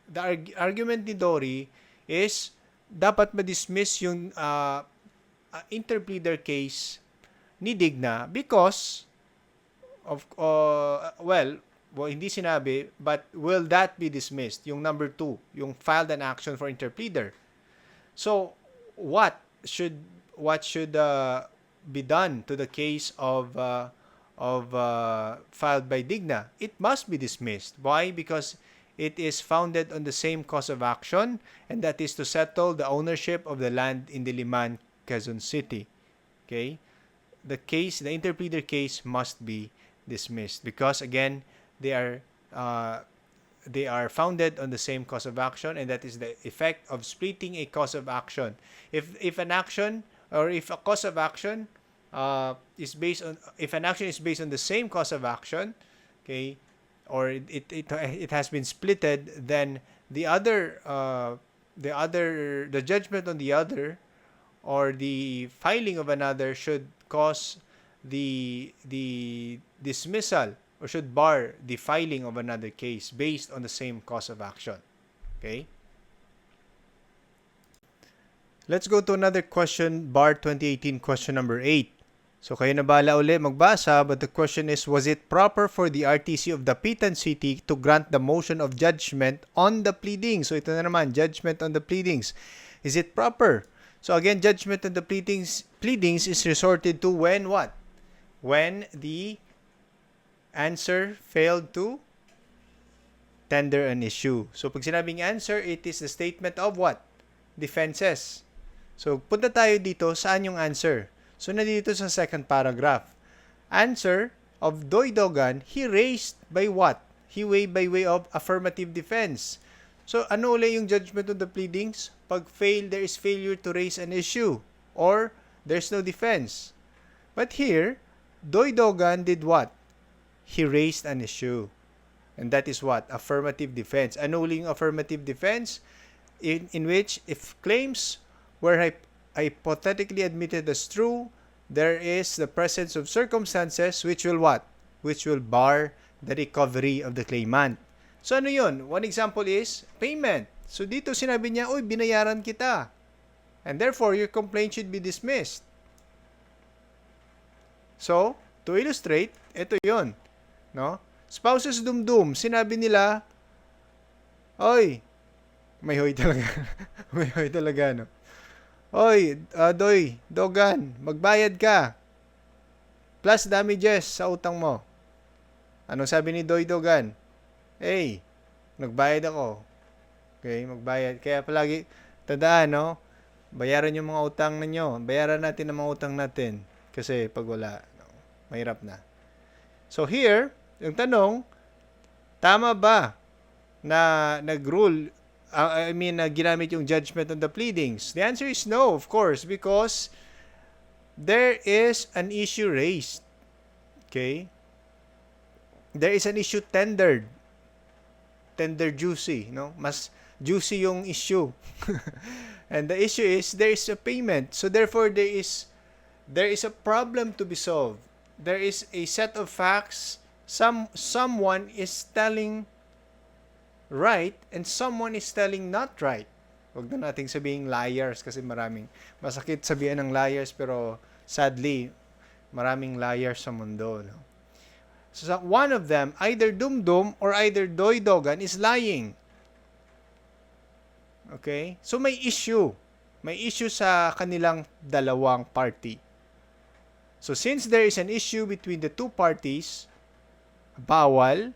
the argument ni Dory is dapat ma-dismiss yung interpleader case ni Digna because of hindi sinabi, but will that be dismissed? Yung number 2, yung filed an action for interpleader. So what should be done to the case of filed by Digna? It must be dismissed. Why? Because it is founded on the same cause of action, and that is to settle the ownership of the land in Diliman, Quezon City. Okay? The interpleader case must be dismissed because again, they are founded on the same cause of action, and that is the effect of splitting a cause of action. If an action or if a cause of action if an action is based on the same cause of action, okay, or it has been splitted, then the judgment on the other or the filing of another should cause the dismissal, or should bar the filing of another case based on the same cause of action. Okay? Let's go to another question, BAR 2018, question number 8. So kayo na bala uli magbasa, but the question is, was it proper for the RTC of Dapitan City to grant the motion of judgment on the pleadings? So ito na naman, judgment on the pleadings. Is it proper? So again, judgment on the pleadings is resorted to when what? When the answer failed to tender an issue. So pag sinabing answer, it is the statement of what? Defenses. So punta tayo dito, saan yung answer? So nandito sa second paragraph. Answer of Doy Dogan, he raised by what? By way of affirmative defense. So ano uli yung judgment on the pleadings? Pag there is failure to raise an issue or there's no defense. But here, Doy Dogan did what? He raised an issue. And that is what? Affirmative defense. Ano uli yung affirmative defense? In which, if claims were hypothetically admitted as true, there is the presence of circumstances which will what? Which will bar the recovery of the claimant. So ano yun? One example is payment. So dito sinabi niya, uy, binayaran kita. And therefore, your complaint should be dismissed. So, to illustrate, ito yun. No? Spouses dumdum, sinabi nila, oy, may hoy talaga. May hoy talaga, no? Oy, Doy, Dogan, magbayad ka. Plus damages sa utang mo. Anong sabi ni Doy Dogan? Hey, nagbayad ako. Okay, magbayad. Kaya palagi, tandaan, no? Bayaran yung mga utang ninyo. Bayaran natin ang mga utang natin. Kasi pag wala, no, mahirap na. So here, yung tanong, tama ba na nag-rule, ginamit yung judgment on the pleadings? The answer is no, of course, because there is an issue raised. Okay? There is an issue tendered. Tender juicy, no? juicy yung issue. And the issue is there is a payment. So therefore there is a problem to be solved. There is a set of facts. Someone is telling right and someone is telling not right. Huwag na nating sabihing liars kasi maraming masakit sabihin ng liars, pero sadly maraming liars sa mundo, no? So one of them, either Dumdum or either Doydogan, is lying. Okay? So may issue. May issue sa kanilang dalawang party. So since there is an issue between the two parties, bawal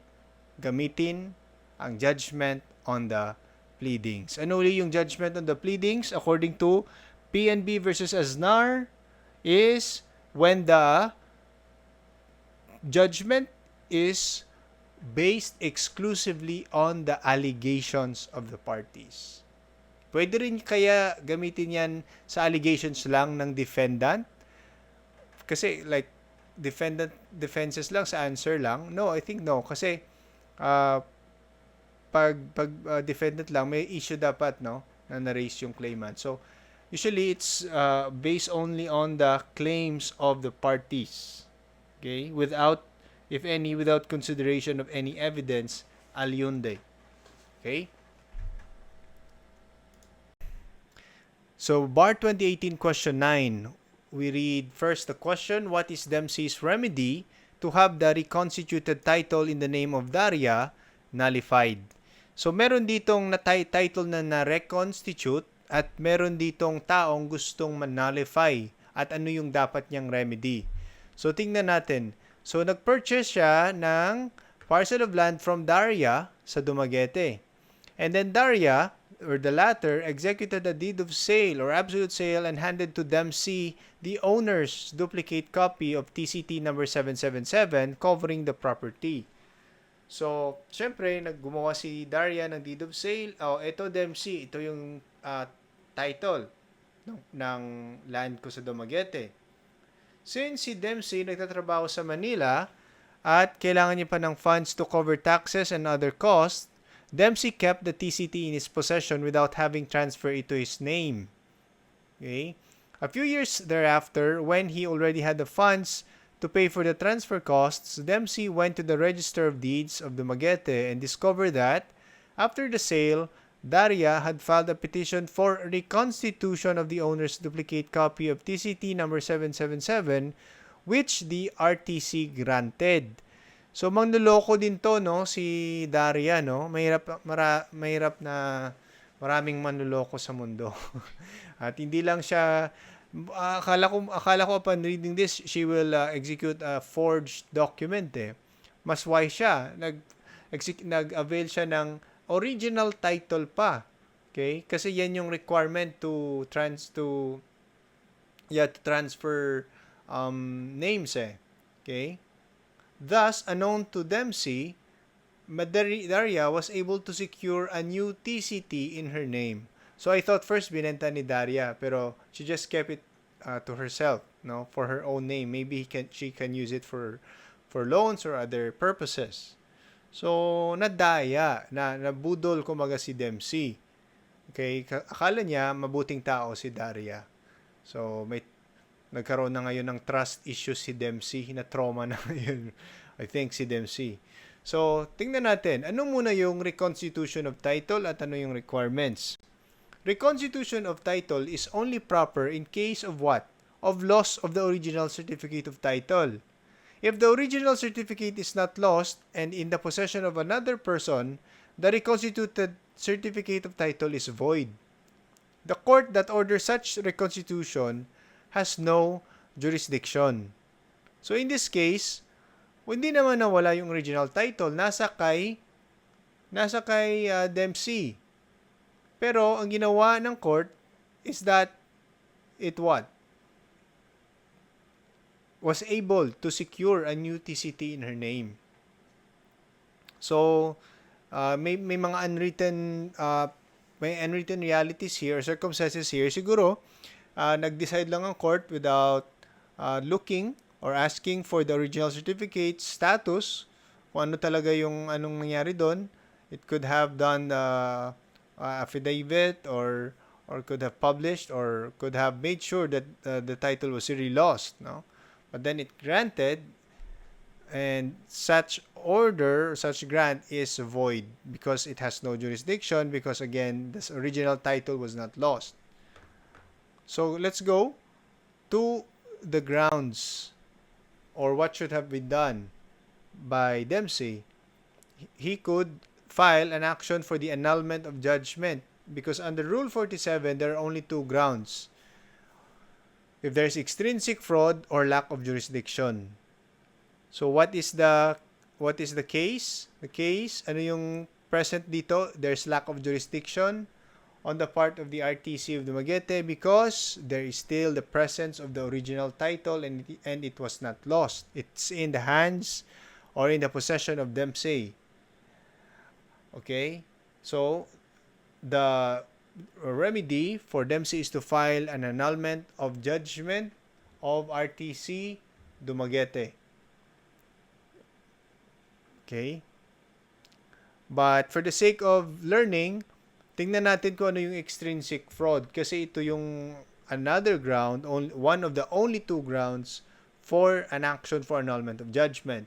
gamitin ang judgment on the pleadings. Ano uli yung judgment on the pleadings? According to PNB versus Aznar, is when the judgment is based exclusively on the allegations of the parties. Pwede rin kaya gamitin yan sa allegations lang ng defendant? Kasi like defendant defenses lang sa answer lang? No, I think no. Kasi pag defendant lang, may issue dapat, no, na na-raise yung claimant. So usually it's based only on the claims of the parties. Okay? Without consideration of any evidence, aliunde. Okay? So, Bar 2018, question 9. We read first the question, what is Dempsey's remedy to have the reconstituted title in the name of Daria nullified? So, meron ditong title na na-reconstitute at meron ditong taong gustong man-nullify. At ano yung dapat niyang remedy? So, tingnan natin. So, nag-purchase siya ng parcel of land from Daria sa Dumaguete. And then Daria, or the latter, executed a deed of sale or absolute sale and handed to Dempsey the owner's duplicate copy of TCT number 777 covering the property. So, syempre, naggumawa si Daria ng deed of sale. Oh, ito Dempsey, ito yung title ng land ko sa Dumaguete. Since si Dempsey nagtatrabaho sa Manila at kailangan niya pa ng funds to cover taxes and other costs, Dempsey kept the TCT in his possession without having transferred it to his name. Okay? A few years thereafter, when he already had the funds to pay for the transfer costs, Dempsey went to the Register of Deeds of Dumaguete and discovered that, after the sale, Daria had filed a petition for reconstitution of the owner's duplicate copy of TCT number 777, which the RTC granted. So, mangloloko din to, no, si Daria, no? Mahirap na maraming manloloko sa mundo. At hindi lang siya, akala ko upon reading this, she will execute a forged document, eh. Mas wise siya. Nag-avail siya ng original title pa. Okay? Kasi yan yung requirement to transfer names, eh. Okay? Thus, unknown to Dempsey, Daria was able to secure a new TCT in her name. So I thought first binenta ni Daria, pero she just kept it to herself, no, for her own name. Maybe she can use it for loans or other purposes. So nadaya, nabudol kumaga si Dempsey. Okay, akala niya mabuting tao si Daria. So nagkaroon na ngayon ng trust issue si Dempsey, na trauma na ngayon, I think, si Dempsey. So, tingnan natin, ano muna yung reconstitution of title at ano yung requirements. Reconstitution of title is only proper in case of what? Of loss of the original certificate of title. If the original certificate is not lost and in the possession of another person, the reconstituted certificate of title is void. The court that orders such reconstitution has no jurisdiction. So in this case, hindi naman nawala yung original title, nasa kay Dempsey. Pero ang ginawa ng court is that it was able to secure a new TCT in her name. So may mga unwritten realities here, circumstances here. Siguro nag-decide lang ang court without looking or asking for the original certificate status, kung ano talaga yung anong nangyari doon. It could have done affidavit, or could have published, or could have made sure that the title was really lost, no? But then it granted, and such order, such grant is void because it has no jurisdiction, because again, this original title was not lost. So let's go to the grounds, or what should have been done by Dempsey. He could file an action for the annulment of judgment, because under Rule 47, there are only two grounds: if there's extrinsic fraud or lack of jurisdiction. So what is the case? The case, ano yung present dito? There's lack of jurisdiction on the part of the RTC of Dumaguete because there is still the presence of the original title, and it was not lost. It's in the hands or in the possession of Dempsey. Okay? So the remedy for Dempsey is to file an annulment of judgment of RTC Dumaguete. Okay? But for the sake of learning, tingnan natin kung ano yung extrinsic fraud, kasi ito yung another ground, one of the only two grounds for an action for annulment of judgment.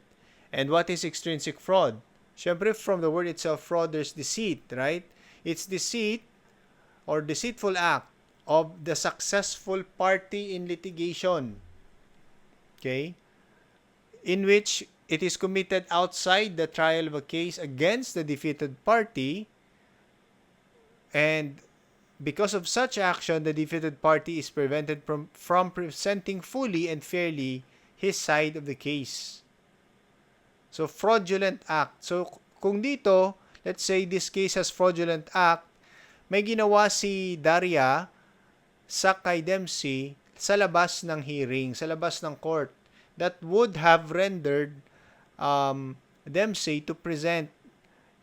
And what is extrinsic fraud? Syempre, from the word itself, fraud, there's deceit, right? It's deceit or deceitful act of the successful party in litigation. Okay? In which it is committed outside the trial of a case against the defeated party, and because of such action, the defeated party is prevented from presenting fully and fairly his side of the case. So, fraudulent act. So, kung dito, let's say this case has fraudulent act, may ginawa si Daria sa kay Dempsey sa labas ng hearing, sa labas ng court, that would have rendered Dempsey to present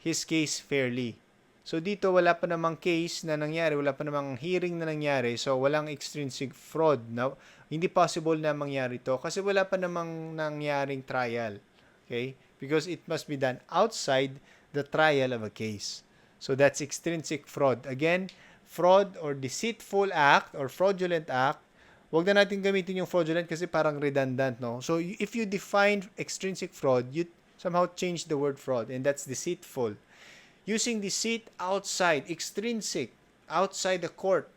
his case fairly. So dito wala pa namang case na nangyari, wala pa namang hearing na nangyari, so walang extrinsic fraud. No? Hindi possible na mangyari to kasi wala pa namang nangyaring trial. Okay? Because it must be done outside the trial of a case. So that's extrinsic fraud. Again, fraud or deceitful act or fraudulent act, wag na natin gamitin yung fraudulent kasi parang redundant, no? So if you define extrinsic fraud, you somehow change the word fraud, and that's deceitful. Using deceit outside, extrinsic, outside the court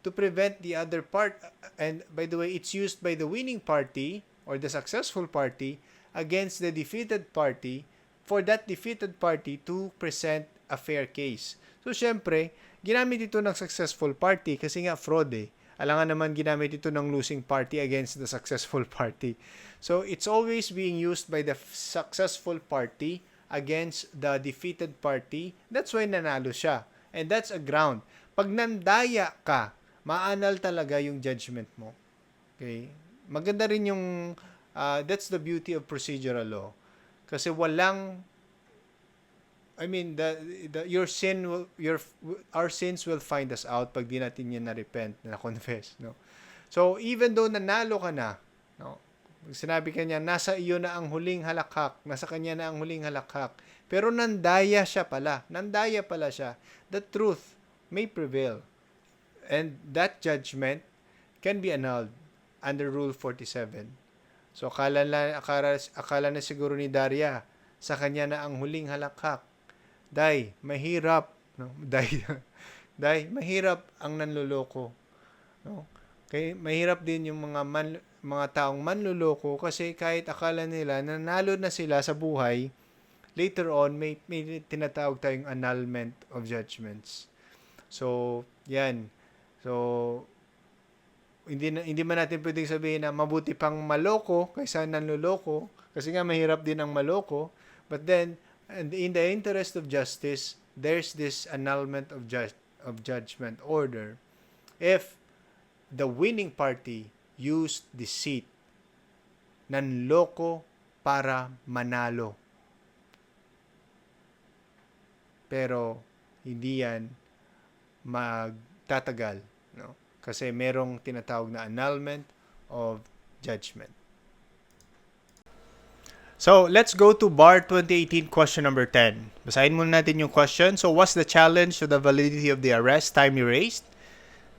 to prevent the other part, and by the way, it's used by the winning party or the successful party against the defeated party for that defeated party to present a fair case. So syempre, ginamit ito ng successful party kasi nga fraud eh. Alangan naman ginamit ito ng losing party against the successful party. So, it's always being used by the successful party against the defeated party. That's why nanalo siya. And that's a ground. Pag nandaya ka, maanal talaga yung judgment mo. Okay? Maganda rin yung, that's the beauty of procedural law. Kasi walang, our sins will find us out pag di natin yan na-repent, na-confess, no? So, even though nanalo ka na, no? Sinabi kanya, nasa iyo na ang huling halakhak, nasa kanya na ang huling halakhak, pero nandaya pala siya, the truth may prevail. And that judgment can be annulled under Rule 47. So, akala na siguro ni Daria, sa kanya na ang huling halakhak. Day, mahirap, no? Day, mahirap ang nanloloko, no? Kaya mahirap din yung mga taong manloloko kasi kahit akala nila nanalo na sila sa buhay, later on may tinatawag tayong annulment of judgments. So, yan. So, hindi man natin pwedeng sabihin na mabuti pang maloko kaysa nanloloko kasi nga mahirap din ang maloko, but then and in the interest of justice, there's this annulment of judgment order if the winning party used deceit, nanloko para manalo. Pero hindi yan magtatagal, no? Kasi merong tinatawag na annulment of judgment. So, let's go to bar 2018 question number 10. Basahin muna natin yung question. So, what's the challenge to the validity of the arrest timely raised?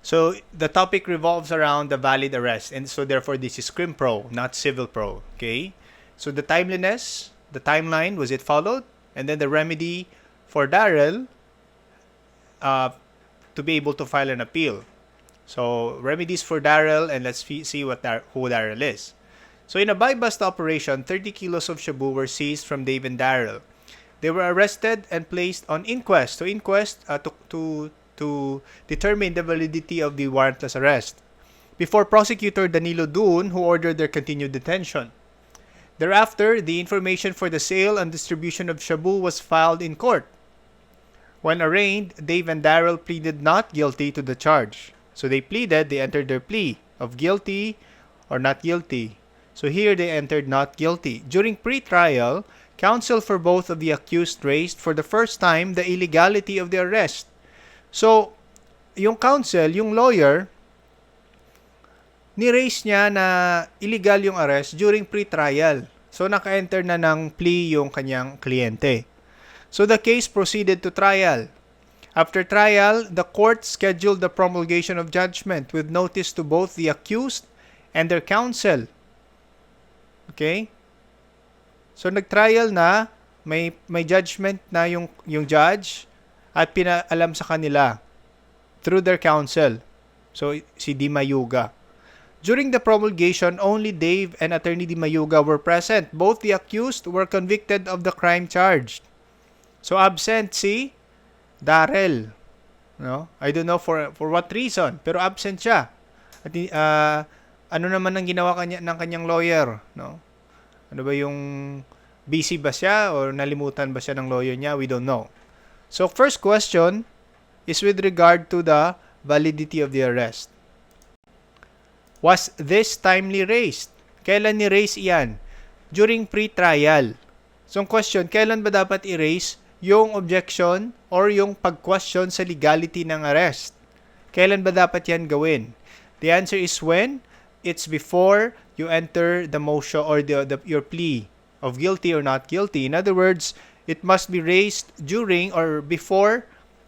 So, the topic revolves around the valid arrest. And so, therefore, this is Crim Pro, not Civil Pro. Okay? So, the timeliness, the timeline, was it followed? And then the remedy for Darrell to be able to file an appeal. So, remedies for Darrell, and let's see who Darrell is. So, in a buy-bust operation, 30 kilos of shabu were seized from Dave and Darrell. They were arrested and placed on inquest. So, inquest to determine the validity of the warrantless arrest before Prosecutor Danilo Dun, who ordered their continued detention. Thereafter, the information for the sale and distribution of shabu was filed in court. When arraigned, Dave and Darrell pleaded not guilty to the charge. So they entered their plea of guilty or not guilty. So here they entered not guilty. During pre-trial, counsel for both of the accused raised for the first time the illegality of the arrest. So, yung counsel, yung lawyer, ni-raise niya na illegal yung arrest during pre-trial. So, naka-enter na ng plea yung kanyang kliyente. So, the case proceeded to trial. After trial, the court scheduled the promulgation of judgment with notice to both the accused and their counsel. Okay? So, nag-trial na, may judgment na yung judge at pinaalam sa kanila through their counsel. So, si Di Mayuga. During the promulgation, only Dave and Attorney Di Mayuga were present. Both the accused were convicted of the crime charged. So, absent si Darrell. No? I don't know for what reason, pero absent siya. At ano naman ang ginawa ng kanyang lawyer, no? Ano ba yung busy ba siya or nalimutan ba siya ng lawyer niya? We don't know. So, first question is with regard to the validity of the arrest. Was this timely raised? Kailan ni-raise iyan? During pre-trial. So, question, kailan ba dapat i-raise yung objection or yung pag-question sa legality ng arrest? Kailan ba dapat yan gawin? The answer is when? It's before you enter the motion or your plea of guilty or not guilty. In other words, it must be raised during or before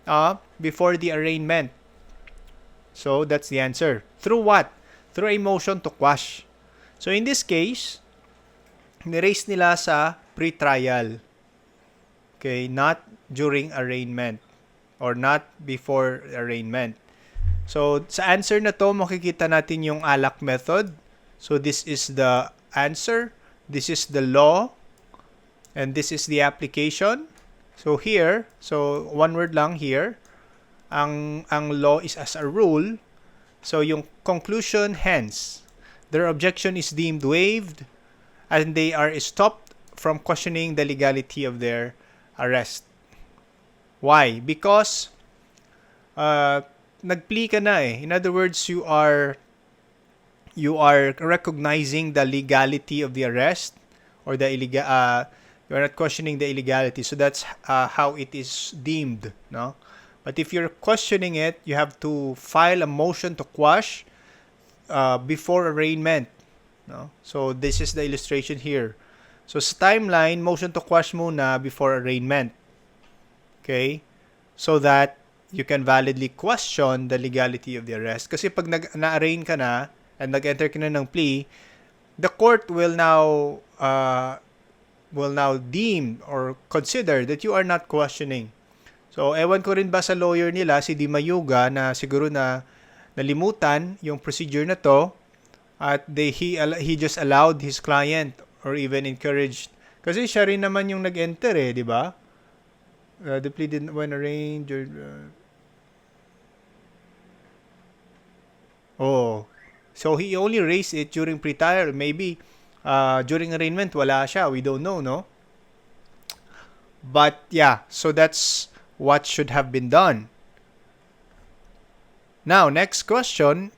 the arraignment. So, that's the answer. Through what? Through a motion to quash. So, in this case, ni-raise nila sa pre-trial. Okay, not during arraignment or not before arraignment. So, sa answer na to, makikita natin yung ALAC method. So, this is the answer. This is the law. And this is the application. So, here, so one word lang here. Ang law is as a rule. So, yung conclusion, hence, their objection is deemed waived and they are stopped from questioning the legality of their arrest. Why? Because nag-plea ka na eh. In other words, you are recognizing the legality of the arrest or the you are not questioning the illegality. So that's how it is deemed, no? But if you're questioning it, you have to file a motion to quash before arraignment, no? So this is the illustration here. So sa timeline, motion to quash muna before arraignment. Okay? So that you can validly question the legality of the arrest. Kasi pag na-arraign ka na and nag-enter ka na ng plea, the court will now deem or consider that you are not questioning. So, ewan ko rin ba sa lawyer nila, si Di Mayuga, na siguro na nalimutan yung procedure na to at he just allowed his client or even encouraged. Kasi siya rin naman yung nag-enter eh, di ba? The plea didn't when arraigned. So he only raised it during pre-trial. Maybe during arraignment, wala siya. We don't know, no? But yeah, so that's what should have been done. Now, next question.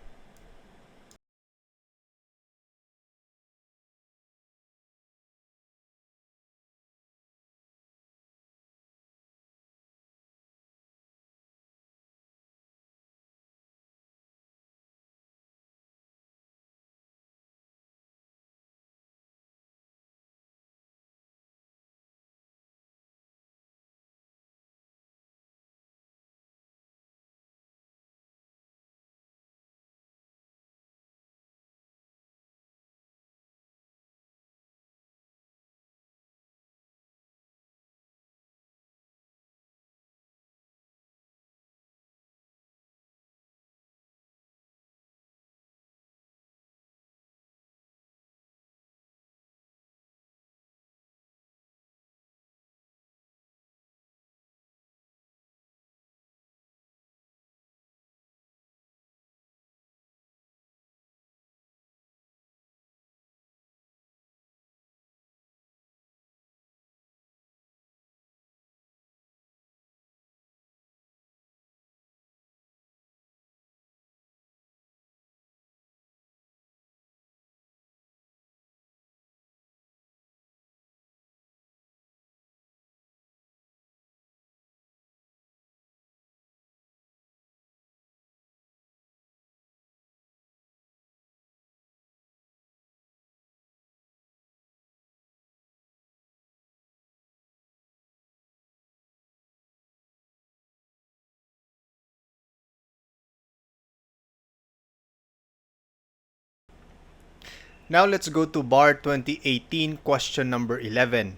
Now let's go to bar 2018 question number 11.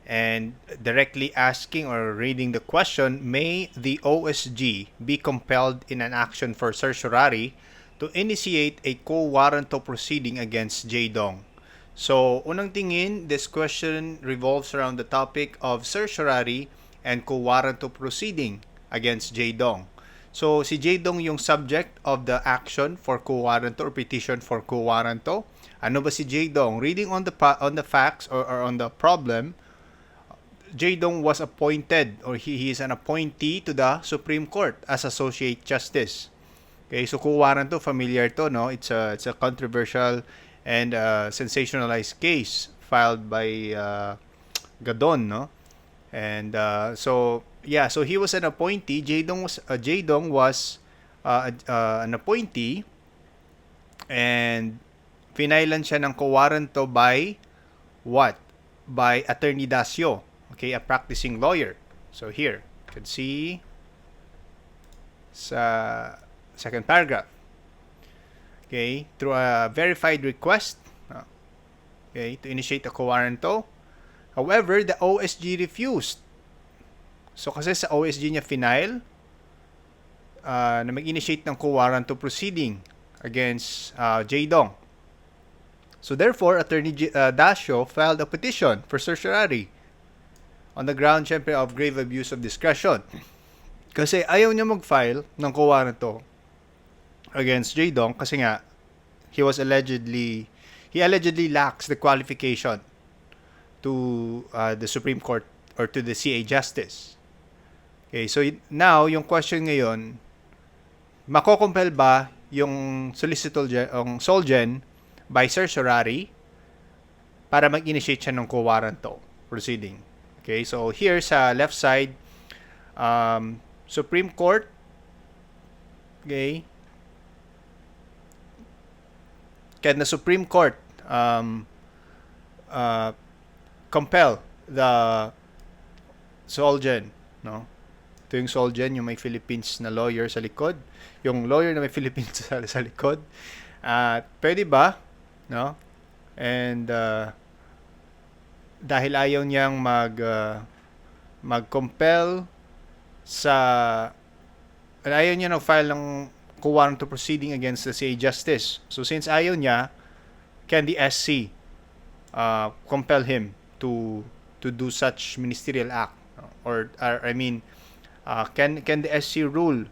And directly asking or reading the question, may the OSG be compelled in an action for certiorari to initiate a quo warranto proceeding against Jae-dong? So, unang tingin, this question revolves around the topic of certiorari and quo warranto proceeding against Jae-dong. So, si Jae-dong yung subject of the action for quo warranto or petition for quo warranto. Ano ba si Jae-dong? Reading on the facts or on the problem, Jae-dong was appointed or he is an appointee to the Supreme Court as Associate Justice. Okay, so quo warranto, familiar to, no? It's a controversial and sensationalized case filed by Gadon, no? And so he was an appointee. Jae-dong was an appointee, and finailan siya ng quo warranto by what? By Attorney Dasio. Okay, a practicing lawyer. So here, you can see sa second paragraph. Okay, through a verified request, okay, to initiate a quo warranto. However, the OSG refused. So kasi sa OSG niya final na mag-initiate ng quo warranto proceeding against Jae-dong. So therefore, Attorney Dasio filed a petition for certiorari on the ground, syempre, of grave abuse of discretion. Kasi ayaw niya mag-file ng quo warranto against Jae-dong kasi nga he allegedly lacks the qualification to the Supreme Court or to the CA Justice. Okay, so now yung question ngayon, mako-compel ba yung Solgen by certiorari para mag-initiate siya ng quo warranto proceeding? Okay, so here sa left side, Supreme Court, okay, can the Supreme Court compel the Solgen, no? Ito yung Solgen, yung may Philippines na lawyer sa likod, yung lawyer na may Philippines sa likod. Pwede ba, no? And dahil ayaw niyang mag-compel ayaw niya nag-file ng quo warranto proceeding against the CA Justice. So since ayaw niya, can the SC compel him to do such ministerial act? Can the SC rule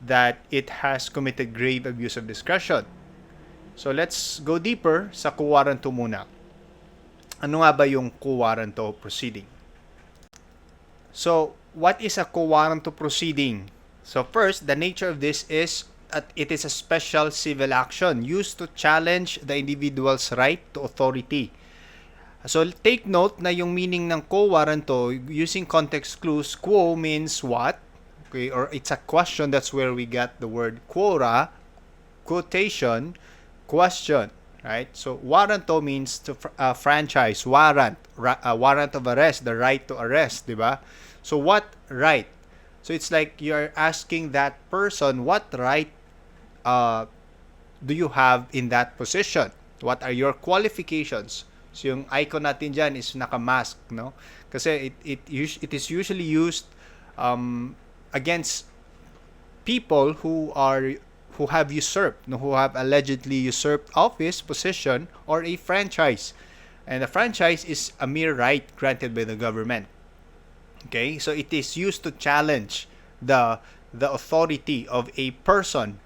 that it has committed grave abuse of discretion? So let's go deeper sa quo warranto muna. Ano nga ba yung quo warranto proceeding? So, what is a quo warranto proceeding? So first, the nature of this is it is a special civil action used to challenge the individual's right to authority. So take note na yung meaning ng quo warranto, using context clues, quo means what? Okay, or it's a question, that's where we got the word quora, quotation, question. Right? So, warranto means to franchise, warrant of arrest, the right to arrest, di ba? So, what right? So, it's like you're asking that person, what right do you have in that position? What are your qualifications? So, yung icon natin dyan is naka-mask, no? Kasi it is usually used against people who have usurped, who have allegedly usurped office, position, or a franchise. And a franchise is a mere right granted by the government. Okay, so it is used to challenge the authority of a person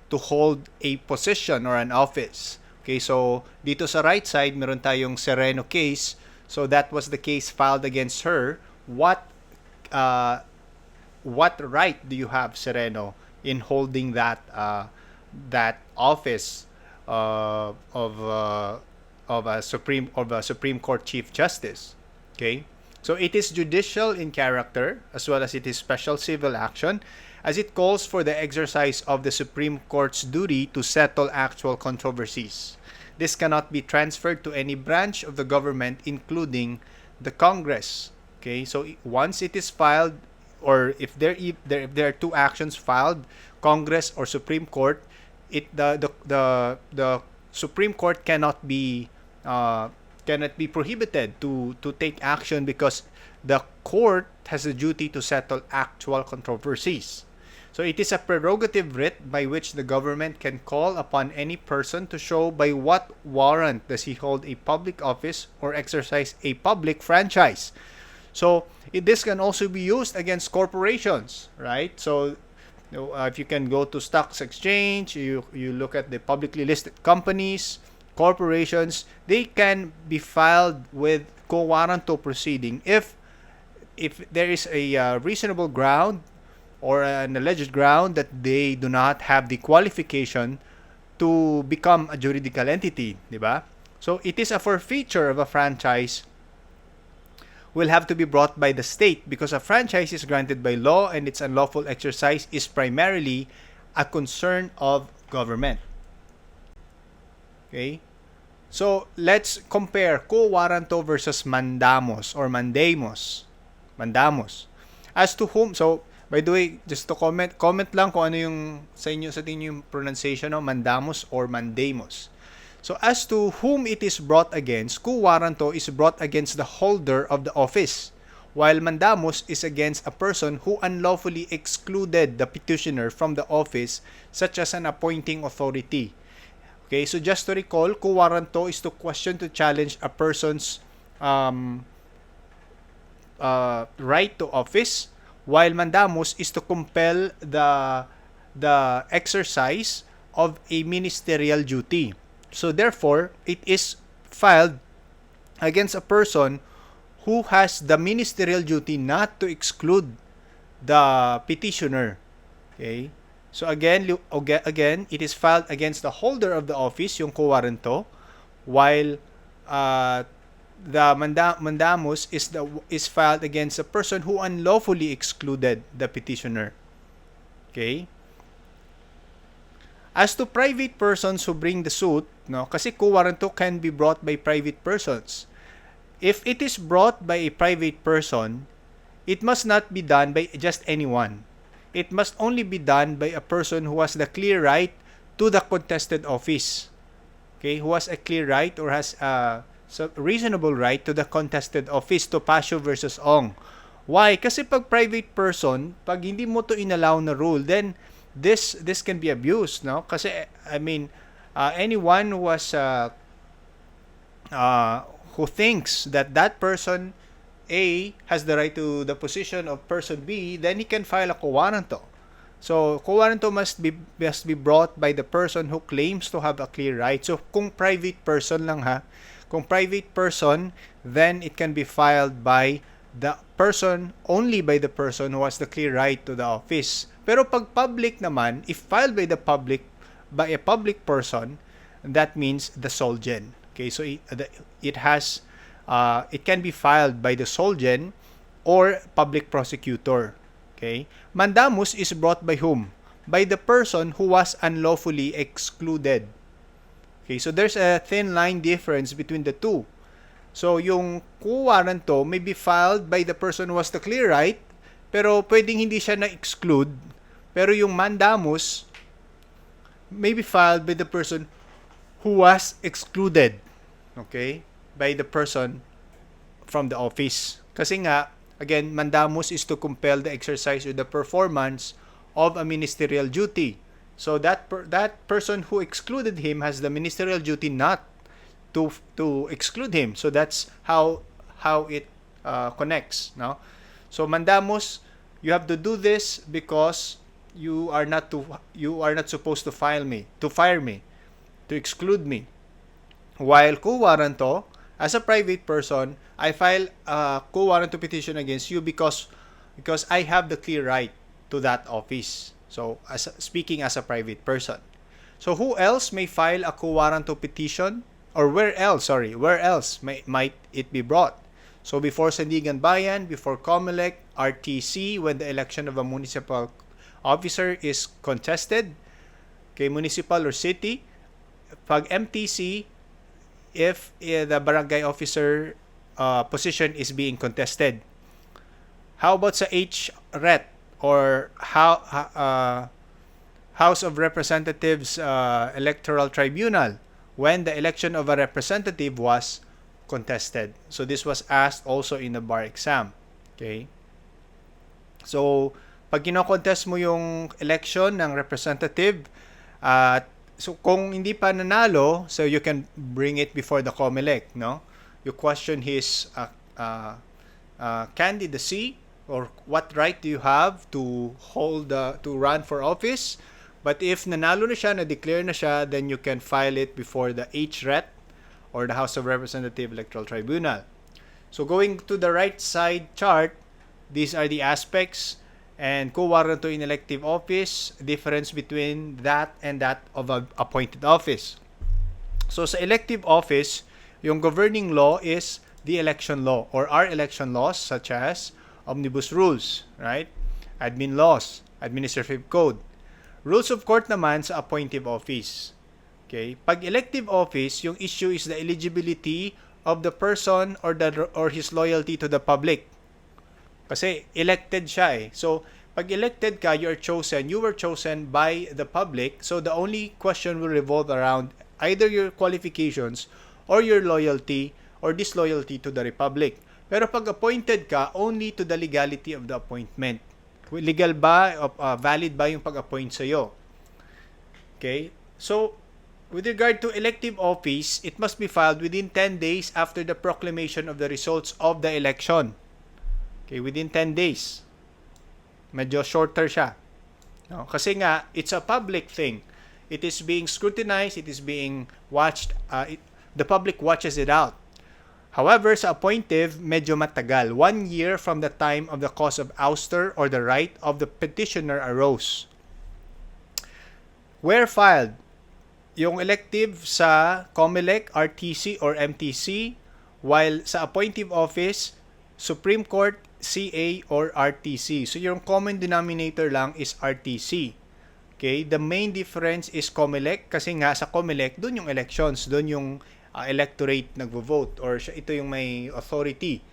to hold a position or an office. Okay, so dito sa right side, meron tayong Sereno case. So that was the case filed against her. What right do you have, Sereno, in holding that office of a Supreme Court Chief Justice? Okay, so it is judicial in character as well as it is special civil action, as it calls for the exercise of the Supreme Court's duty to settle actual controversies. This cannot be transferred to any branch of the government, including the Congress. Okay, so once it is filed, or if there are two actions filed, Congress or Supreme Court, the Supreme Court cannot be prohibited to take action because the court has a duty to settle actual controversies. So it is a prerogative writ by which the government can call upon any person to show by what warrant does he hold a public office or exercise a public franchise. So this can also be used against corporations, right? So if you can go to stocks exchange, you look at the publicly listed companies, corporations, they can be filed with quo warranto proceeding if there is a reasonable ground or an alleged ground that they do not have the qualification to become a juridical entity, di ba? So it is a forfeiture of a franchise will have to be brought by the state because a franchise is granted by law and its unlawful exercise is primarily a concern of government. Okay? So let's compare quo warranto versus mandamus or mandamus. Mandamus. As to whom, so by the way, just to comment lang kung ano yung sa tingin yung pronunciation ng mandamus or mandamus. So as to whom it is brought against, quo warranto is brought against the holder of the office, while mandamus is against a person who unlawfully excluded the petitioner from the office, such as an appointing authority. Okay, so just to recall, quo warranto is to question, to challenge a person's right to office, while mandamus is to compel the exercise of a ministerial duty. So therefore, it is filed against a person who has the ministerial duty not to exclude the petitioner. Okay? So again, it is filed against the holder of the office, yung quo warranto, while the mandamus is filed against a person who unlawfully excluded the petitioner. Okay? As to private persons who bring the suit, no, kasi quo warranto can be brought by private persons. If it is brought by a private person, it must not be done by just anyone. It must only be done by a person who has the clear right to the contested office. Okay, who has a clear right or has a reasonable right to the contested office, to Pasio versus Ong. Why? Kasi pag private person, pag hindi mo to inallow na rule, then this can be abused, no? Kasi I mean, anyone who was who thinks that person A has the right to the position of person B, then he can file a quo warranto. So quo warranto must be brought by the person who claims to have a clear right. So kung private person lang kung private person, then it can be filed by the person, only by the person who has the clear right to the office. Pero pag public naman, if filed by a public person, that means the solgen. Okay, so it can be filed by the solgen or public prosecutor. Okay, mandamus is brought by whom? By the person who was unlawfully excluded. Okay, so there's a thin line difference between the two. So yung quo warranto may be filed by the person who has the clear right, pero pwedeng hindi siya na-exclude. Pero yung mandamus may be filed by the person who was excluded. Okay? By the person from the office. Kasi nga, again, mandamus is to compel the exercise or the performance of a ministerial duty. So that person who excluded him has the ministerial duty not to exclude him. So that's how it connects. No? So mandamus, you have to do this because you are not supposed to fire me, to exclude me. While quo warranto, as a private person, I file a quo warranto petition against you because I have the clear right to that office. So, speaking as a private person. So, who else may file a quo warranto petition? Or where else might it be brought? So, before Sandigan Bayan, before COMELEC, RTC, when the election of a municipal officer is contested, okay, municipal or city. Pag MTC, if the barangay officer position is being contested. How about sa HRET or House of Representatives Electoral Tribunal, when the election of a representative was contested. So this was asked also in the bar exam. Okay? So, pag kino-contest mo yung election ng representative, so kung hindi pa nanalo, so you can bring it before the COMELEC, no? You question his candidacy, or what right do you have to to run for office. But if nanalo na siya, na-declare na siya, then you can file it before the HRET, or the House of Representative Electoral Tribunal. So going to the right side chart, these are the aspects, and quo warranto in elective office, difference between that and that of an appointed office. So sa elective office, yung governing law is the election law, or our election laws such as omnibus rules, right? Admin laws, administrative code. Rules of court naman sa appointive office. Okay? Pag elective office, yung issue is the eligibility of the person or his loyalty to the public. Kasi elected siya eh. So, pag elected ka, you were chosen by the public. So, the only question will revolve around either your qualifications or your loyalty or disloyalty to the republic. Pero pag appointed ka, only to the legality of the appointment. Legal ba, valid ba yung pag-appoint sa'yo? Okay? So, with regard to elective office, it must be filed within 10 days after the proclamation of the results of the election. Okay, within 10 days. Medyo shorter siya. No? Kasi nga, it's a public thing. It is being scrutinized, it is being watched, the public watches it out. However, sa appointive, medyo matagal. 1 year from the time of the cause of ouster or the right of the petitioner arose. Where filed? Yung elective sa COMELEC, RTC, or MTC, while sa appointive office, Supreme Court, CA, or RTC. So, yung common denominator lang is RTC. Okay? The main difference is COMELEC kasi nga sa COMELEC, doon yung elections, doon yung electorate nagvo-vote, or ito yung may authority.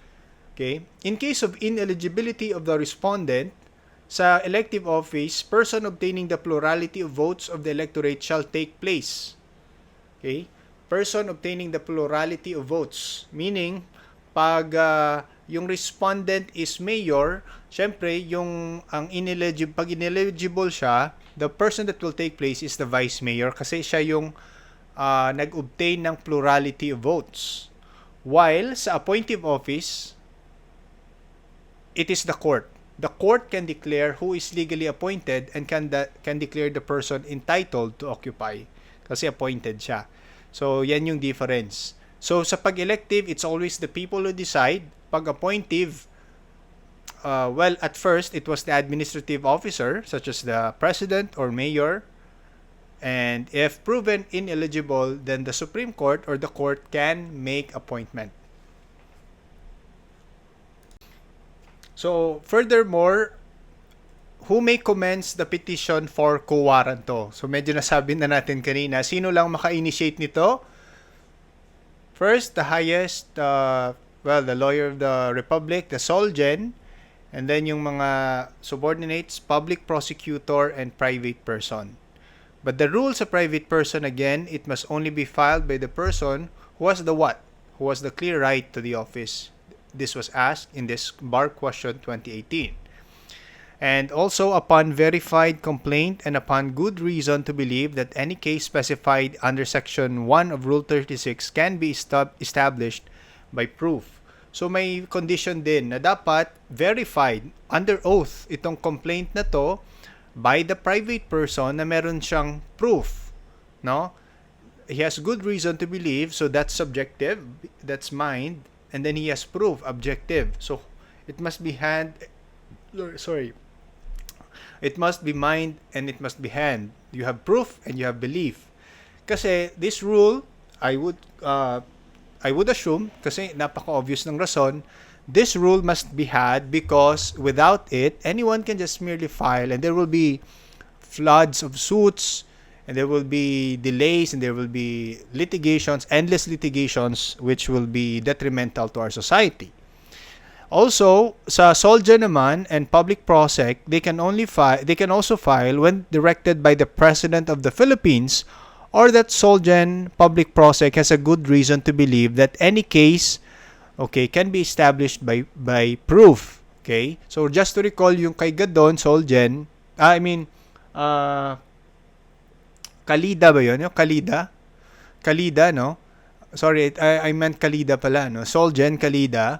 Okay? In case of ineligibility of the respondent, sa elective office, person obtaining the plurality of votes of the electorate shall take place. Okay? Person obtaining the plurality of votes. Meaning, pag yung respondent is mayor, syempre, pag ineligible siya, the person that will take place is the vice mayor kasi siya yung nag-obtain ng plurality of votes. While sa appointive office, it is the court. The court can declare who is legally appointed and can declare the person entitled to occupy kasi appointed siya. So, yan yung difference. So, sa pag-elective, it's always the people who decide. Pag appointive, well, at first, it was the administrative officer, such as the president or mayor. And if proven ineligible, then the Supreme Court or the court can make appointment. So, furthermore, who may commence the petition for quo warranto? So, medyo nasabi na natin kanina. Sino lang maka-initiate nito? First, the highest, the lawyer of the republic, the Solgen, and then yung mga subordinates, public prosecutor, and private person. But the rules of private person, again, it must only be filed by the person who has the what? Who has the clear right to the office. This was asked in this bar question 2018. And also upon verified complaint and upon good reason to believe that any case specified under Section 1 of Rule 36 can be established by proof. So may condition din na dapat verified under oath itong complaint na to by the private person na meron siyang proof. No? He has good reason to believe, so that's subjective, that's mind, and then he has proof, objective. So it must be it must be mind and it must be hand. You have proof and you have belief. Kasi this rule, I would assume, kasi napaka-obvious ng rason, this rule must be had because without it, anyone can just merely file and there will be floods of suits and there will be delays and there will be litigations, endless litigations, which will be detrimental to our society. Also, sa Solgen naman and public prosec, they can also file when directed by the President of the Philippines or that Solgen Public Prosec has a good reason to believe that any case, okay, can be established by proof. Okay? So just to recall yung kay Gadon, Solgen, uh, Kalida ba yun? Yung Kalida? Kalida, no? Sorry, I meant Kalida pala, no? Solgen Kalida.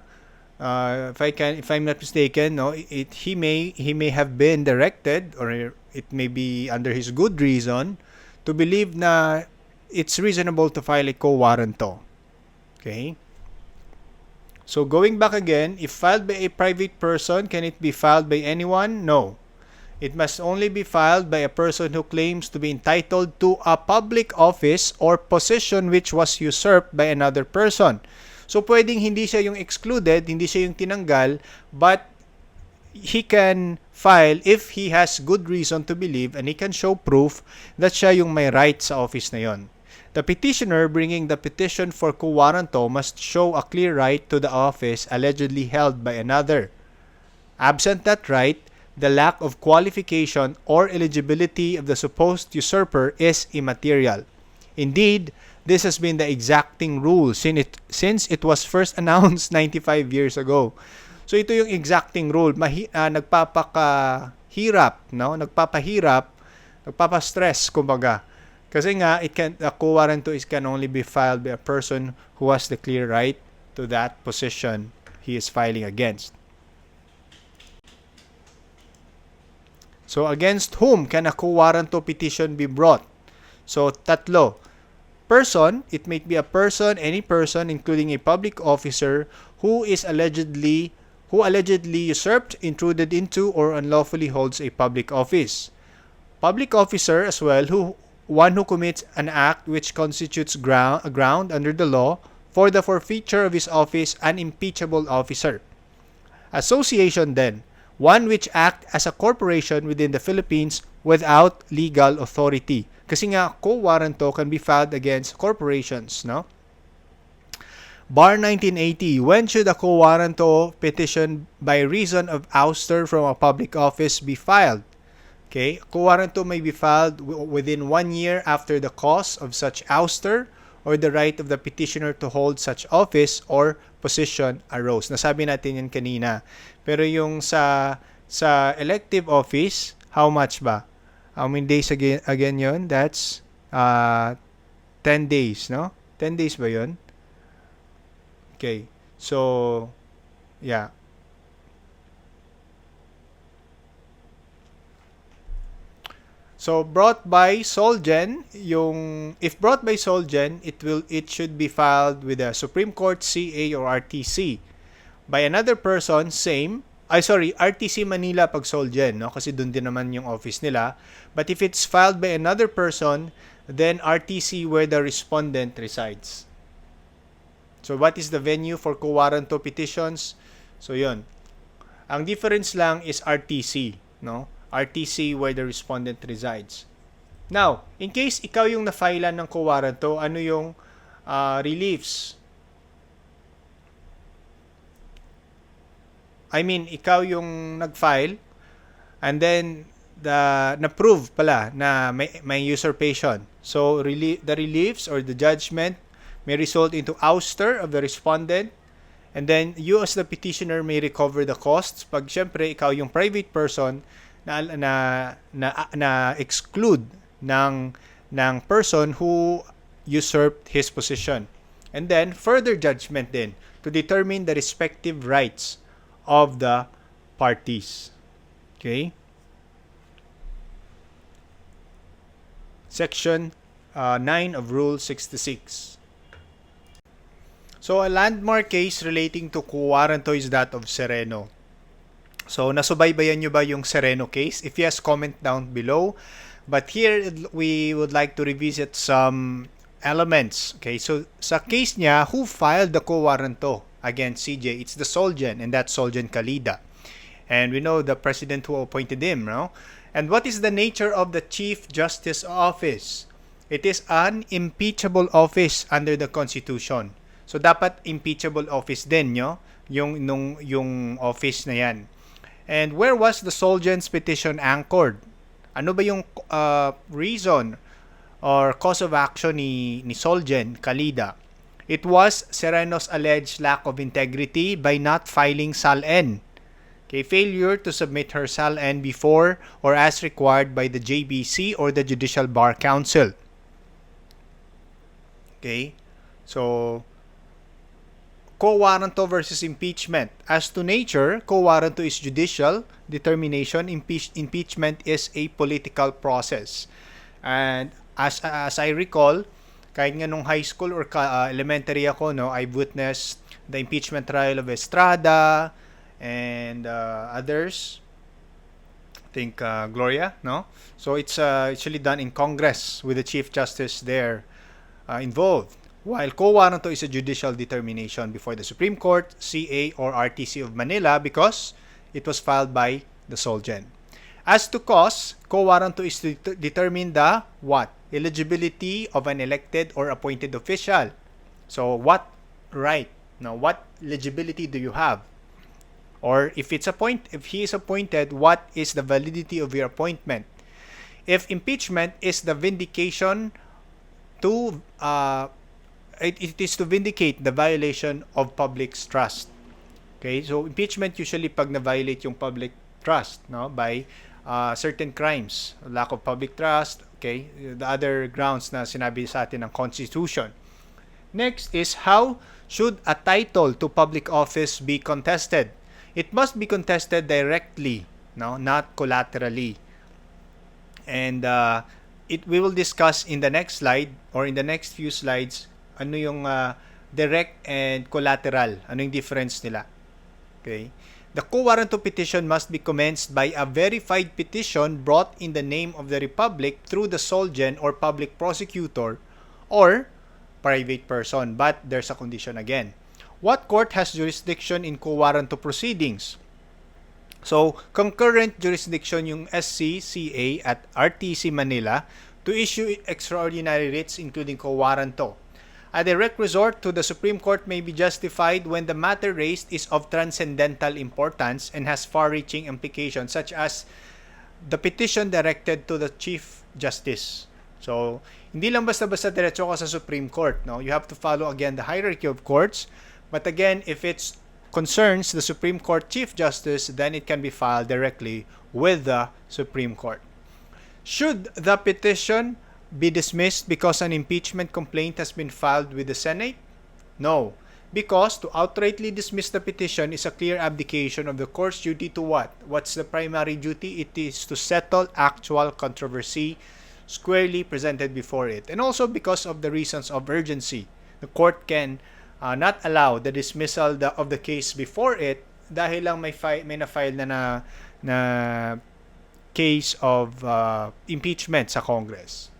If I'm not mistaken, no, he may have been directed, or it may be under his good reason to believe na it's reasonable to file a quo warranto. Okay? So going back again, if filed by a private person, can it be filed by anyone? No. It must only be filed by a person who claims to be entitled to a public office or position which was usurped by another person. So pwedeng hindi siya yung excluded, hindi siya yung tinanggal, but he can file if he has good reason to believe and he can show proof that siya yung may right sa office na yon. The petitioner bringing the petition for quo warranto must show a clear right to the office allegedly held by another. Absent that right, the lack of qualification or eligibility of the supposed usurper is immaterial. Indeed, this has been the exacting rule since it was first announced 95 years ago. So ito yung exacting rule, nagpapahirap, no? Nagpapastress kumbaga. Kasi nga a quo warranto can only be filed by a person who has the clear right to that position he is filing against. So, against whom can a quo warranto petition be brought? So, tatlo. Person, it may be a person, any person, including a public officer who allegedly usurped, intruded into, or unlawfully holds a public office. Public officer as well, one who commits an act which constitutes ground under the law for the forfeiture of his office, an impeachable officer. Association then, one which act as a corporation within the Philippines without legal authority. Kasi nga, quo warranto can be filed against corporations, no? Bar 1980, when should a quo warranto petition by reason of ouster from a public office be filed? Okay, quo warranto may be filed within 1 year after the cause of such ouster or the right of the petitioner to hold such office or position arose. Nasabi natin yan kanina. Pero yung sa elective office, how much ba? How many days again yun? That's 10 days, no? 10 days ba yun? Okay. So, yeah. So brought by Solgen, if brought by Solgen, it should be filed with the Supreme Court, CA or RTC. By another person, same. RTC Manila pag Solgen, no? Kasi doon din naman yung office nila. But if it's filed by another person, then RTC where the respondent resides. So what is the venue for quo warranto petitions? So yun. Ang difference lang is RTC, no? RTC where the respondent resides. Now, in case ikaw yung na-filean ng quo warranto, ano yung reliefs? I mean, ikaw yung nag-file and then na-prove pala na may usurpation. So, the reliefs or the judgment may result into ouster of the respondent, and then you as the petitioner may recover the costs pag syempre ikaw yung private person na exclude ng person who usurped his position. And then further judgment din to determine the respective rights of the parties. Okay? Section 9 of Rule 66. So a landmark case relating to quo warranto is that of Sereno. So, nasubaybayan nyo ba yung Sereno case? If yes, comment down below. But here, we would like to revisit some elements. Okay, so sa case niya, who filed the quo warranto against CJ? It's the Solgen, and that's Solgen Kalida. And we know the president who appointed him, no? And what is the nature of the Chief Justice Office? It is an impeachable office under the Constitution. So, dapat impeachable office din, no? Yung office na yan. And where was the Solgen's petition anchored? Ano ba yung reason or cause of action ni Solgen Calida. It was Sereno's alleged lack of integrity by not filing SAL-N. Okay, failure to submit her SAL-N before or as required by the JBC or the Judicial Bar Council. Okay, so quo warranto versus impeachment. As to nature, quo warranto is judicial determination. Impeachment is a political process. And as I recall, kahit nga nung high school or elementary ako, no, I've witnessed the impeachment trial of Estrada and others. I think Gloria, no? So it's usually done in Congress with the Chief Justice there involved. While quo warranto is a judicial determination before the Supreme Court, CA, or RTC of Manila because it was filed by the Solgen. As to cause, quo warranto is to determine the what? Eligibility of an elected or appointed official. So what right? Now, what eligibility do you have? Or if he is appointed, what is the validity of your appointment? If impeachment is the vindication to it is to vindicate the violation of public's trust. Okay, so impeachment usually pag na-violate yung public trust, no, by certain crimes, lack of public trust, okay, the other grounds na sinabi sa atin ng Constitution. Next is how should a title to public office be contested? It must be contested directly, no, not collaterally. And we will discuss in the next slide or in the next few slides ano yung direct and collateral, ano yung difference nila. Okay? The quo warranto petition must be commenced by a verified petition brought in the name of the Republic through the Solgen or public prosecutor or private person. But there's a condition again. What court has jurisdiction in quo warranto proceedings? So, concurrent jurisdiction yung SCCA at RTC Manila to issue extraordinary writs including quo warranto. A direct resort to the Supreme Court may be justified when the matter raised is of transcendental importance and has far-reaching implications such as the petition directed to the Chief Justice. So, hindi lang basta-basta diretso ka sa Supreme Court, no? You have to follow again the hierarchy of courts. But again, if it concerns the Supreme Court Chief Justice, then it can be filed directly with the Supreme Court. Should the petition be dismissed because an impeachment complaint has been filed with the Senate? No, because to outrightly dismiss the petition is a clear abdication of the court's duty to what? What's the primary duty? It is to settle actual controversy squarely presented before it. And also because of the reasons of urgency. The court can not allow the dismissal of the case before it dahil lang may na-file na case of impeachment sa Congress.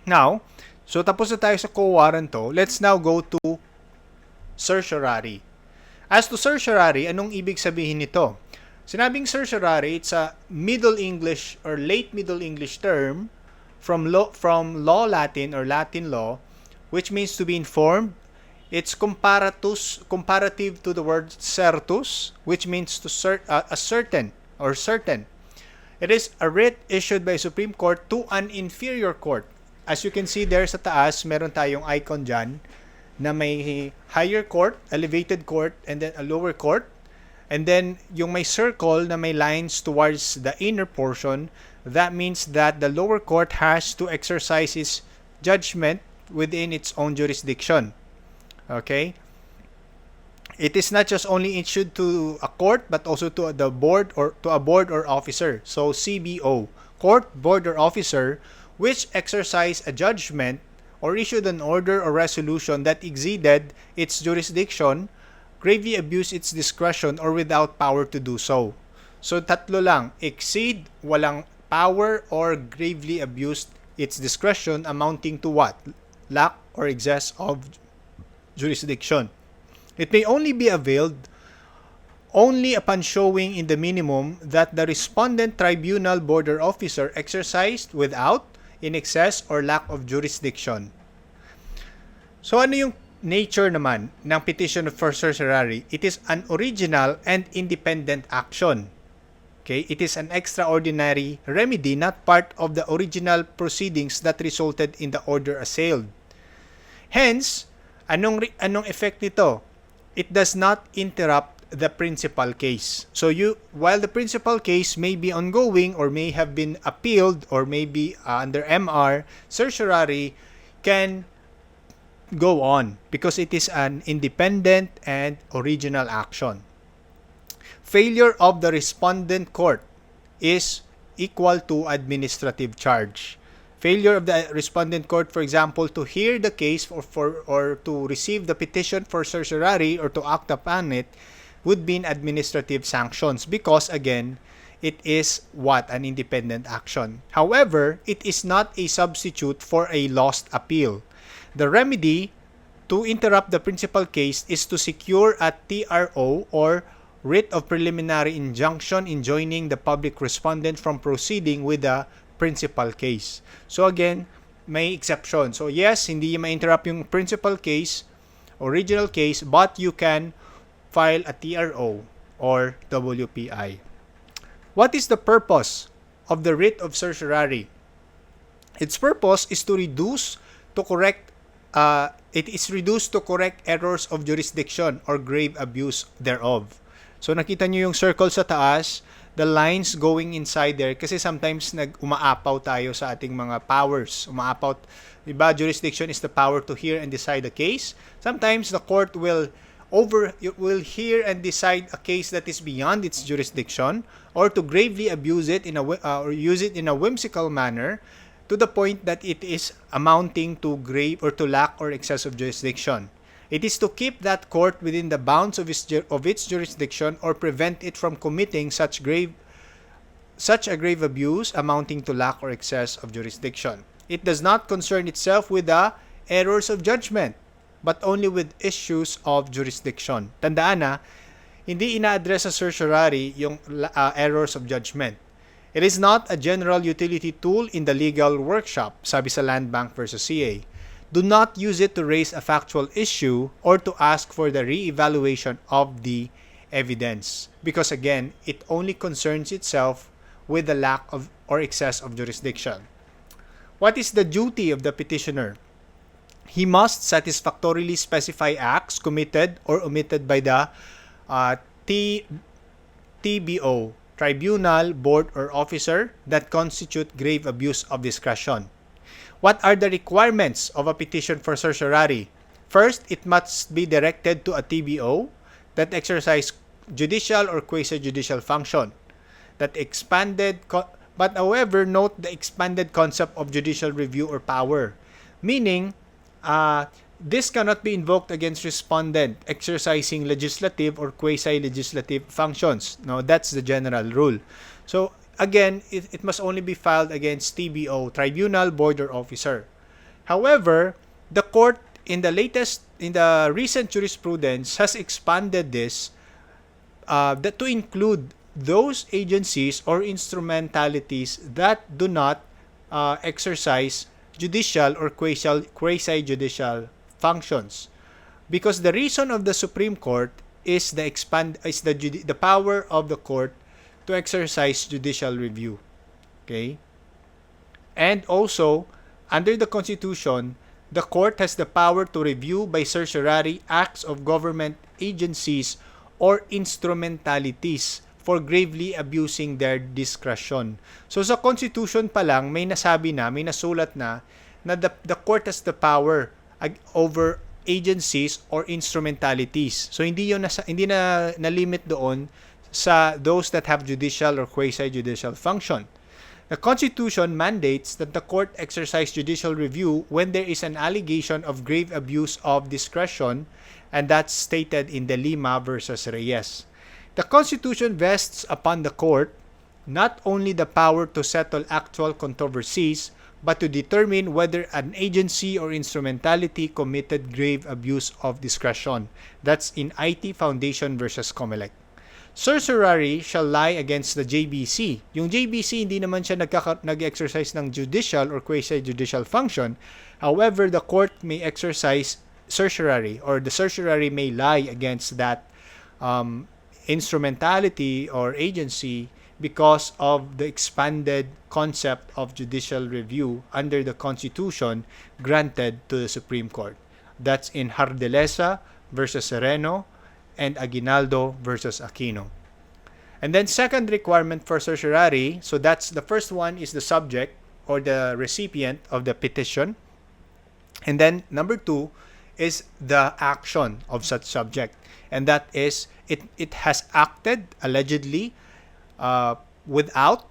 Now, so tapos na tayo sa quo warranto, let's now go to certiorari. As to certiorari, anong ibig sabihin nito? Sinabing certiorari, it's a Middle English or late Middle English term from law Latin or Latin law, which means to be informed. It's comparative to the word certus, which means to certain. It is a writ issued by Supreme Court to an inferior court. As you can see there sa taas, meron tayong icon dyan na may higher court, elevated court, and then a lower court. And then yung may circle na may lines towards the inner portion, that means that the lower court has to exercise its judgment within its own jurisdiction. Okay? It is not just only issued to a court but also to the board or to a board or officer. So CBO, court, board or officer, which exercised a judgment or issued an order or resolution that exceeded its jurisdiction, gravely abused its discretion or without power to do so. So tatlo lang, exceed, walang power, or gravely abused its discretion, amounting to what? Lack or excess of jurisdiction. It may only be availed only upon showing in the minimum that the respondent tribunal board or officer exercised without, in excess, or lack of jurisdiction. So ano yung nature naman ng petition for certiorari? It is an original and independent action. Okay, it is an extraordinary remedy, not part of the original proceedings that resulted in the order assailed. Hence, anong effect nito? It does not interrupt the principal case. So while the principal case may be ongoing or may have been appealed or may be under MR, certiorari can go on because it is an independent and original action. Failure of the respondent court is equal to administrative charge. Failure of the respondent court, for example, to hear the case or to receive the petition for certiorari or to act upon it would be administrative sanctions because, again, it is an independent action. However, it is not a substitute for a lost appeal. The remedy to interrupt the principal case is to secure a TRO or writ of preliminary injunction enjoining the public respondent from proceeding with the principal case. So again, may exception. So yes, hindi ma-interrupt yung principal case, original case, but you can file a TRO or WPI. What is the purpose of the writ of certiorari? Its purpose is to correct errors of jurisdiction or grave abuse thereof. So nakita nyo yung circle sa taas, the lines going inside there kasi sometimes umaapaw tayo sa ating mga powers. Umaapaw, diba? Jurisdiction is the power to hear and decide a case. Sometimes the court will hear and decide a case that is beyond its jurisdiction or to gravely abuse it or use it in a whimsical manner to the point that it is amounting to grave or to lack or excess of jurisdiction. It is to keep that court within the bounds of its jurisdiction or prevent it from committing such a grave abuse amounting to lack or excess of jurisdiction. It does not concern itself with the errors of judgment, but only with issues of jurisdiction. Tandaan na, hindi ina-address sa certiorari yung errors of judgment. It is not a general utility tool in the legal workshop, sabi sa Land Bank versus CA. Do not use it to raise a factual issue or to ask for the re-evaluation of the evidence. Because again, it only concerns itself with the lack of or excess of jurisdiction. What is the duty of the petitioner? He must satisfactorily specify acts committed or omitted by the TBO, tribunal, board, or officer that constitute grave abuse of discretion. What are the requirements of a petition for certiorari? First, it must be directed to a TBO that exercise judicial or quasi-judicial function. But however, note the expanded concept of judicial review or power. Meaning, this cannot be invoked against respondent exercising legislative or quasi-legislative functions. No, that's the general rule. So, again, it must only be filed against TBO, tribunal, board, or officer. However, the court in the recent jurisprudence has expanded this to include those agencies or instrumentalities that do not exercise judicial or quasi-judicial functions. Because the reason of the Supreme Court is the power of the court to exercise judicial review. Okay? And also, under the Constitution, the court has the power to review by certiorari acts of government agencies or instrumentalities for gravely abusing their discretion. So sa Constitution pa lang, may nasulat na the court has the power over agencies or instrumentalities. So hindi na limit doon sa those that have judicial or quasi-judicial function. The Constitution mandates that the court exercise judicial review when there is an allegation of grave abuse of discretion, and that's stated in the Lima versus Reyes. The Constitution vests upon the court not only the power to settle actual controversies, but to determine whether an agency or instrumentality committed grave abuse of discretion. That's in IT Foundation versus Comelec. Certiorari shall lie against the JBC. Yung JBC, hindi naman siya nag-exercise ng judicial or quasi-judicial function. However, the court may exercise certiorari, or the certiorari may lie against that instrumentality or agency because of the expanded concept of judicial review under the Constitution granted to the Supreme Court. That's in Hardelesa versus Sereno and Aguinaldo versus Aquino. And then second requirement for certiorari, so that's the first one is the subject or the recipient of the petition. And then number two is the action of such subject. And that is it has acted allegedly without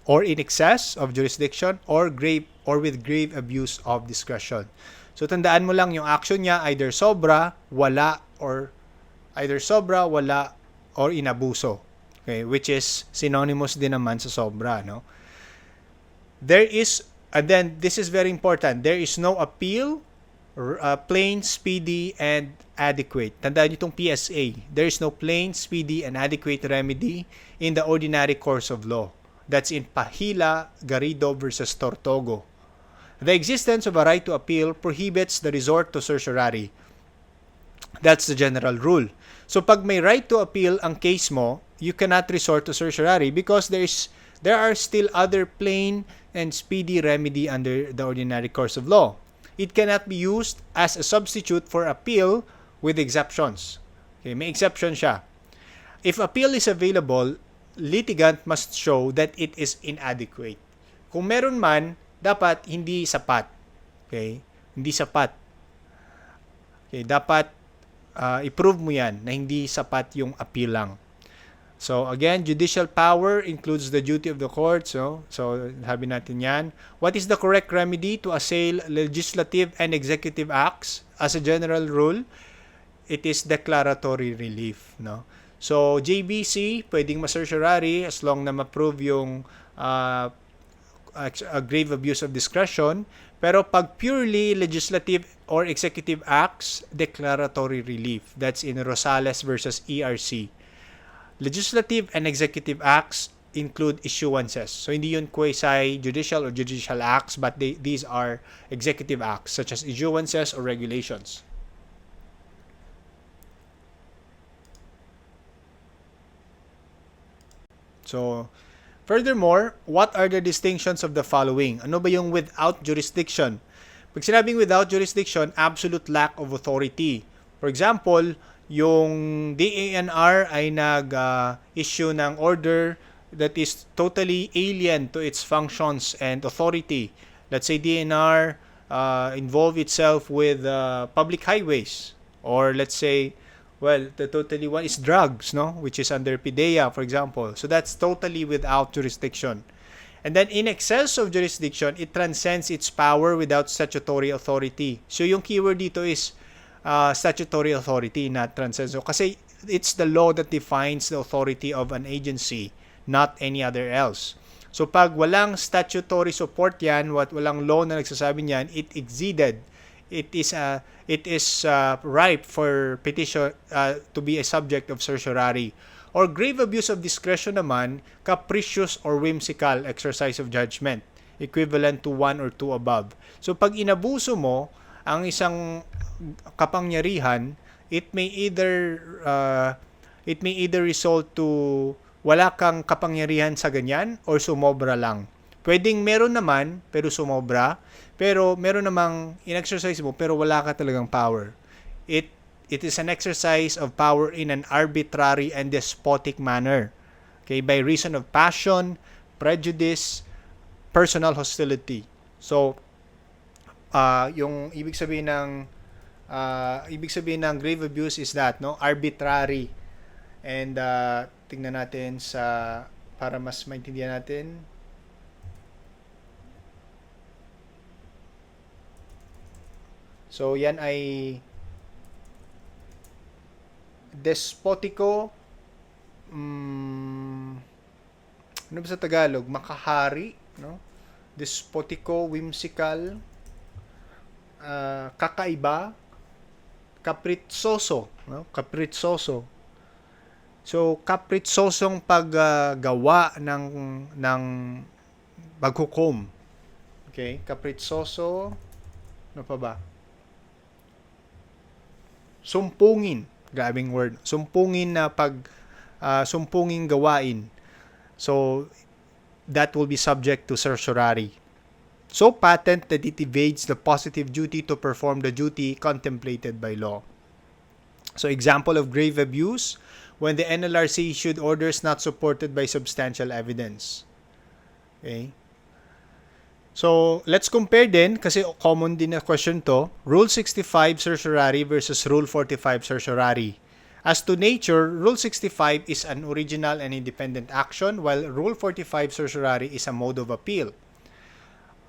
or in excess of jurisdiction or with grave abuse of discretion. So tandaan mo lang yung action niya either sobra, wala, or inabuso. Okay, which is synonymous din naman sa sobra, no? There is, and then this is very important, there is no appeal, plain, speedy, and adequate. Tandaan niyo itong PSA. There is no plain, speedy, and adequate remedy in the ordinary course of law. That's in Pahila Garrido versus Tortogo. The existence of a right to appeal prohibits the resort to certiorari. That's the general rule. So pag may right to appeal ang case mo, you cannot resort to certiorari because there are still other plain and speedy remedy under the ordinary course of law. It cannot be used as a substitute for appeal with exceptions. Okay, may exception siya. If appeal is available, litigant must show that it is inadequate. Kung meron man, dapat hindi sapat. Okay? Hindi sapat. Okay, dapat i-prove mo yan na hindi sapat yung appeal lang. So again, judicial power includes the duty of the court. So sabi natin yan. What is the correct remedy to assail legislative and executive acts? As a general rule, it is declaratory relief, no? So JBC, pwedeng ma-certiorari as long na ma-prove yung a grave abuse of discretion. Pero pag purely legislative or executive acts, declaratory relief. That's in Rosales versus ERC. Legislative and executive acts include issuances. So hindi yun quasi-judicial or judicial acts, but these are executive acts such as issuances or regulations. So, furthermore, what are the distinctions of the following? Ano ba yung without jurisdiction? Pag sinabing without jurisdiction, absolute lack of authority. For example, yung DANR ay nag-issue ng order that is totally alien to its functions and authority. Let's say DNR involve itself with public highways, or let's say, well, the totally one is drugs, no, which is under PIDEA, for example. So that's totally without jurisdiction. And then in excess of jurisdiction, it transcends its power without statutory authority. So yung keyword dito is statutory authority, not transcends. So kasi it's the law that defines the authority of an agency, not any other else. So pag walang statutory support yan, walang law na nagsasabi niyan, it exceeded. It is ripe for petition to be a subject of certiorari. Or grave abuse of discretion naman, capricious or whimsical exercise of judgment, equivalent to 1 or 2 above. So pag inabuso mo ang isang kapangyarihan, it may either result to wala kang kapangyarihan sa ganyan or sumobra lang. Pwedeng meron naman pero sumobra, pero meron namang in-exercise mo pero wala ka talagang power. It is an exercise of power in an arbitrary and despotic manner. Okay, by reason of passion, prejudice, personal hostility. So yung ibig sabihin ng grave abuse is that, no, arbitrary. And tingnan natin para mas maintindihan natin. So yan ay despotico, ano ba sa Tagalog? Makahari, no? Despotico, whimsical, kakaiba, capriccioso, no? Capriccioso. So capricciosong paggawa ng paghukom. Okay? Capriccioso, ano pa ba? Sumpungin. Grabing word. Sumpungin na sumpungin gawain. So that will be subject to certiorari. So patent that it evades the positive duty to perform the duty contemplated by law. So example of grave abuse, when the NLRC issued orders not supported by substantial evidence. Okay? So, let's compare din, kasi common din na question to, Rule 65 certiorari versus Rule 45 certiorari. As to nature, Rule 65 is an original and independent action, while Rule 45 certiorari is a mode of appeal.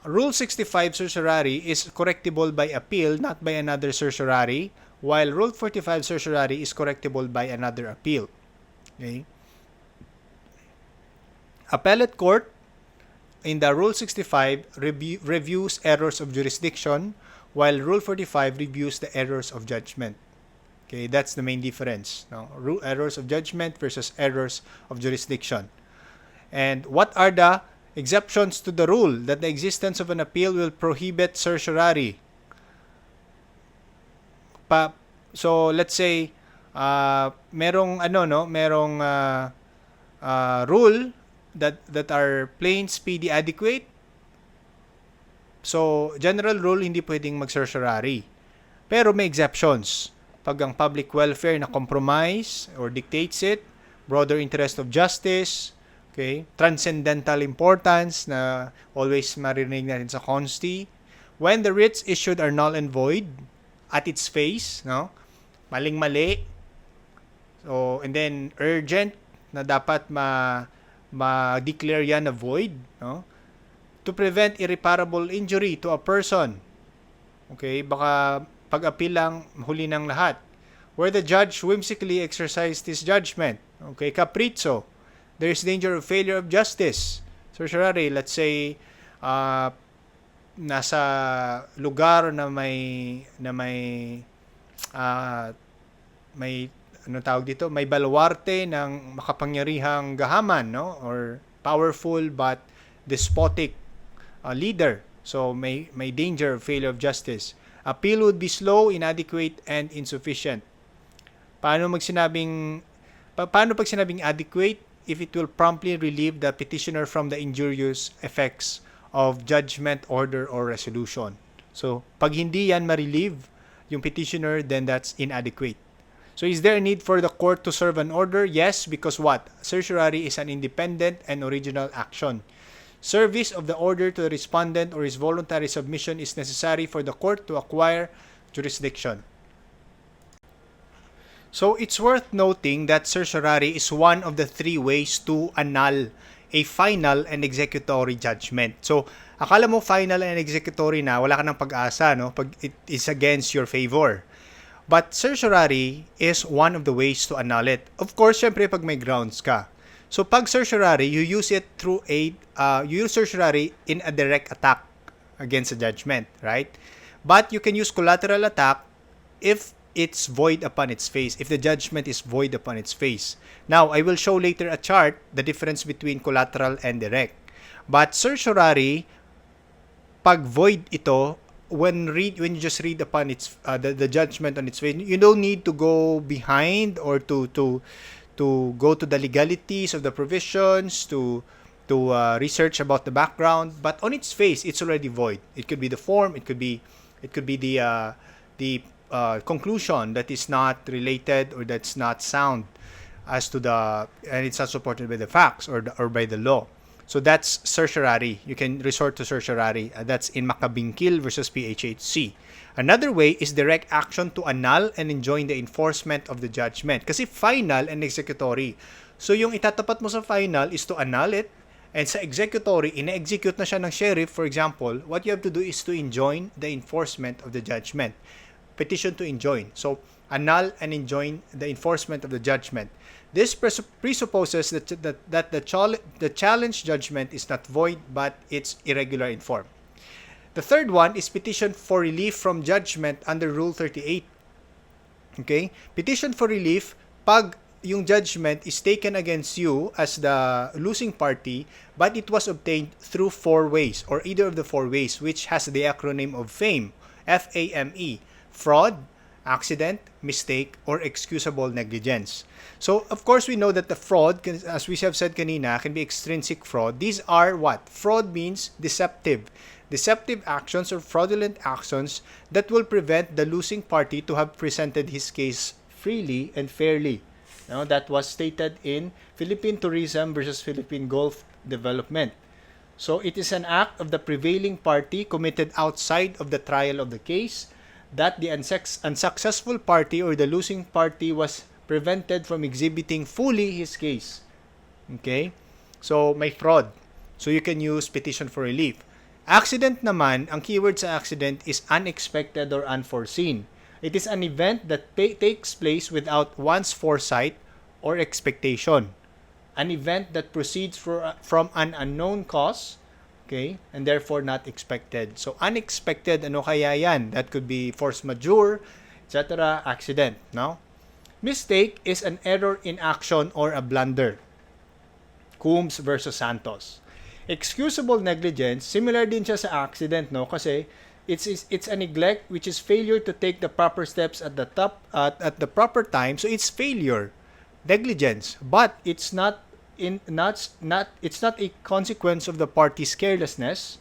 Rule 65 certiorari is correctable by appeal, not by another certiorari, while Rule 45 certiorari is correctable by another appeal. Okay? Appellate court in the Rule 65 reviews errors of jurisdiction, while Rule 45 reviews the errors of judgment. Okay, that's the main difference. No? Errors of judgment versus errors of jurisdiction. And what are the exceptions to the rule that the existence of an appeal will prohibit certiorari? So let's say merong rule that are plain, speedy, adequate. So general rule hindi pwedeng mag-certiorari. Pero may exceptions. Pag ang public welfare na compromise or dictates it, broader interest of justice, okay, transcendental importance na always marinig natin sa consti, when the writs issued are null and void at its face, no? Maling-mali. So, and then urgent na dapat ma-declare yan na void, no? To prevent irreparable injury to a person. Okay, baka pag-appeal lang, huli ng lahat. Where the judge whimsically exercised his judgment. Okay, capriccio. There is danger of failure of justice. Certiorari, let's say, nasa lugar na may may baluarte ng makapangyarihang gahaman, no? Or powerful but despotic leader. So may danger of failure of justice. Appeal would be slow, inadequate, and insufficient. Paano pag sinabing adequate? If it will promptly relieve the petitioner from the injurious effects of judgment, order, or resolution. So, pag hindi yan ma-relieve yung petitioner, then that's inadequate. So, is there a need for the court to serve an order? Yes, because what? Certiorari is an independent and original action. Service of the order to the respondent or his voluntary submission is necessary for the court to acquire jurisdiction. So, it's worth noting that certiorari is one of the three ways to annul a final and executory judgment. So, akala mo final and executory na, wala ka ng pag-asa, no? Pag it is against your favor. But certiorari is one of the ways to annul it. Of course, syempre, pag may grounds ka. So, pag certiorari, you use it through you use certiorari in a direct attack against a judgment, right? But you can use collateral attack if it's void upon its face, if the judgment is void upon its face. Now, I will show later a chart, the difference between collateral and direct. But certiorari, pag void ito, when you just read upon its the judgment on its face, you don't need to go behind or to go to the legalities of the provisions, to research about the background, but on its face, it's already void. It could be the form, it could be the conclusion that is not related or that's not sound as to and it's not supported by the facts or by the law. So that's certiorari. You can resort to certiorari. That's in Makabingkil versus PHHC. Another way is direct action to annul and enjoin the enforcement of the judgment. Kasi final and executory. So yung itatapat mo sa final is to annul it, and sa executory, ina-execute na siya ng sheriff, for example, what you have to do is to enjoin the enforcement of the judgment. Petition to enjoin. So, annul and enjoin the enforcement of the judgment. This presupposes that the challenge judgment is not void, but it's irregular in form. The third one is petition for relief from judgment under Rule 38. Okay? Petition for relief, pag yung judgment is taken against you as the losing party, but it was obtained through four ways, or either of the four ways, which has the acronym of FAME, F-A-M-E, fraud, accident, mistake, or excusable negligence. So, of course, we know that the fraud, as we have said kanina, can be extrinsic fraud. These are what? Fraud means deceptive. Deceptive actions or fraudulent actions that will prevent the losing party to have presented his case freely and fairly. Now, that was stated in Philippine Tourism versus Philippine Gulf Development. So, it is an act of the prevailing party committed outside of the trial of the case that the unsuccessful party or the losing party was prevented from exhibiting fully his case. Okay? So, may fraud. So, you can use petition for relief. Accident naman, ang keyword sa accident is unexpected or unforeseen. It is an event that takes place without one's foresight or expectation. An event that proceeds from an unknown cause, okay, and therefore not expected. So, unexpected, ano kaya yan? That could be force majeure, etc., accident, no? Mistake is an error in action or a blunder. Coombs versus Santos. Excusable negligence, similar din siya sa accident, no? Kasi it's a neglect which is failure to take the proper steps at the proper time. So it's failure, negligence, but it's not a consequence of the party's carelessness.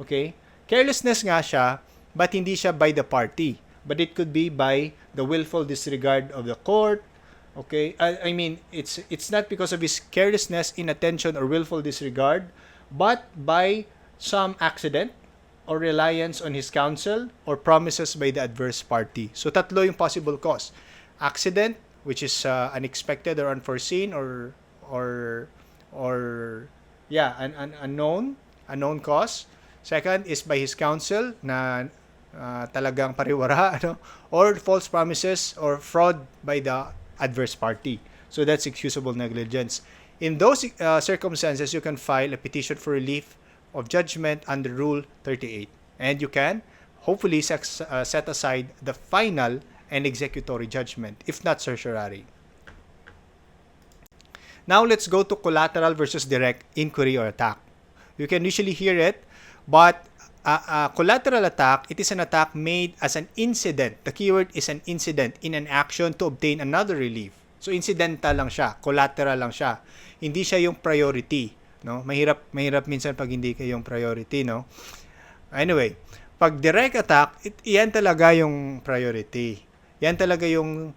Okay? Carelessness nga siya, but hindi siya by the party. But it could be by the willful disregard of the court. Okay? I mean, it's not because of his carelessness, inattention, or willful disregard, but by some accident or reliance on his counsel or promises by the adverse party. So, tatlo yung possible cause. Accident, which is unexpected or unforeseen or an unknown cause. Second is by his counsel na talagang pariwara, ano? Or false promises or fraud by the adverse party. So that's excusable negligence. In those circumstances, you can file a petition for relief of judgment under Rule 38. And you can hopefully set aside the final and executory judgment, if not certiorari. Now, let's go to collateral versus direct inquiry or attack. You can usually hear it, but collateral attack, it is an attack made as an incident. The keyword is an incident in an action to obtain another relief. So, incidental lang siya, collateral lang siya. Hindi siya yung priority, no? Mahirap minsan pag hindi kayo yung priority, no? Anyway, pag direct attack, yan talaga yung priority. Yan talaga yung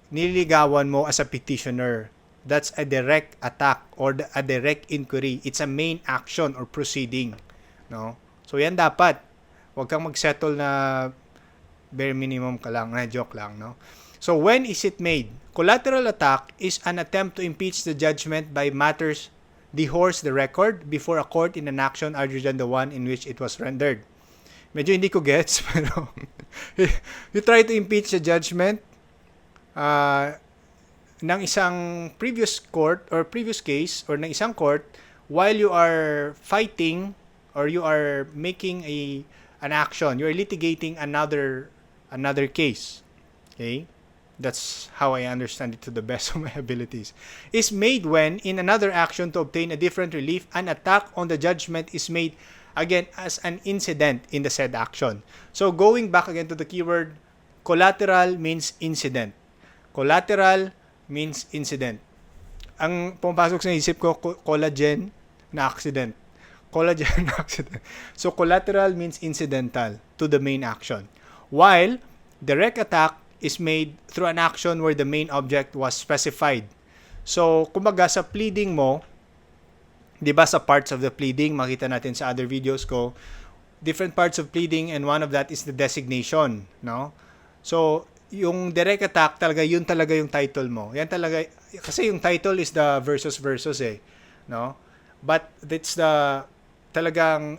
nililigawan mo as a petitioner. That's a direct attack or a direct inquiry. It's a main action or proceeding, no? So yan dapat. Huwag kang mag-settle na bare minimum ka lang, na joke lang, no? So when is it made? Collateral attack is an attempt to impeach the judgment by matters dehorse the record before a court in an action other than the one in which it was rendered. Medyo hindi ko gets, pero you try to impeach the judgment ng isang previous court or previous case or ng isang court while you are fighting or you are making an action, you are litigating another case. Okay? That's how I understand it to the best of my abilities. Is made when in another action to obtain a different relief, an attack on the judgment is made again as an incident in the said action. So going back again to the keyword, collateral means incident. Collateral means incident. Ang pumapasok sa isip ko, collagen na accident. Collagen na accident. So collateral means incidental to the main action. While direct attack is made through an action where the main object was specified. So, kumbaga sa pleading mo, 'di ba sa parts of the pleading, makita natin sa other videos ko, different parts of pleading and one of that is the designation, no? So, yung direct attack talaga, yun talaga yung title mo. Yan talaga, kasi yung title is the versus no? But it's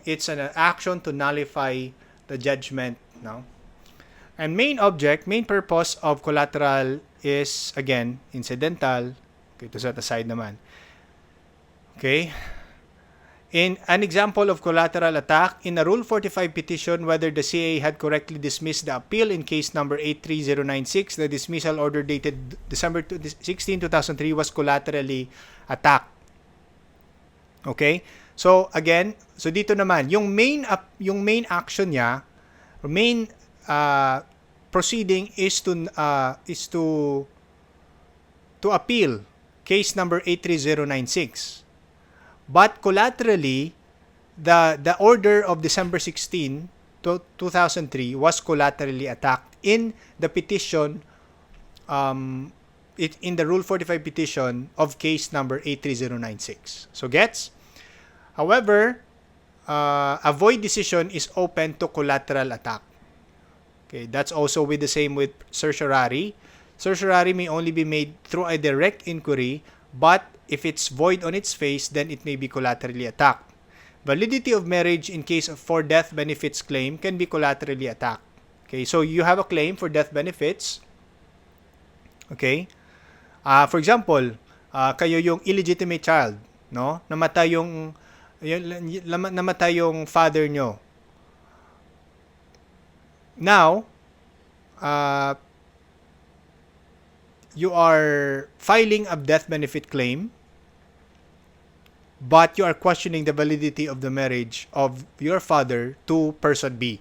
it's an action to nullify the judgment, no? And main purpose of collateral is, again, incidental. Okay, to set aside naman. Okay? In an example of collateral attack, in a Rule 45 petition, whether the CA had correctly dismissed the appeal in case number 83096, the dismissal order dated December 16, 2003 was collaterally attacked. Okay? So, again, dito naman, yung main action niya, proceeding is to appeal case number 83096. But collaterally, the order of December 16, 2003 was collaterally attacked in the petition, in the Rule 45 petition of case number 83096. So gets? However, a void decision is open to collateral attack. Okay, that's also with the same with certiorari. Certiorari may only be made through a direct inquiry, but if it's void on its face, then it may be collaterally attacked. Validity of marriage in case of for death benefits claim can be collaterally attacked. Okay, so you have a claim for death benefits. Okay? For example, kayo yung illegitimate child, no? Namatay yung father nyo. Now, you are filing a death benefit claim, but you are questioning the validity of the marriage of your father to person B.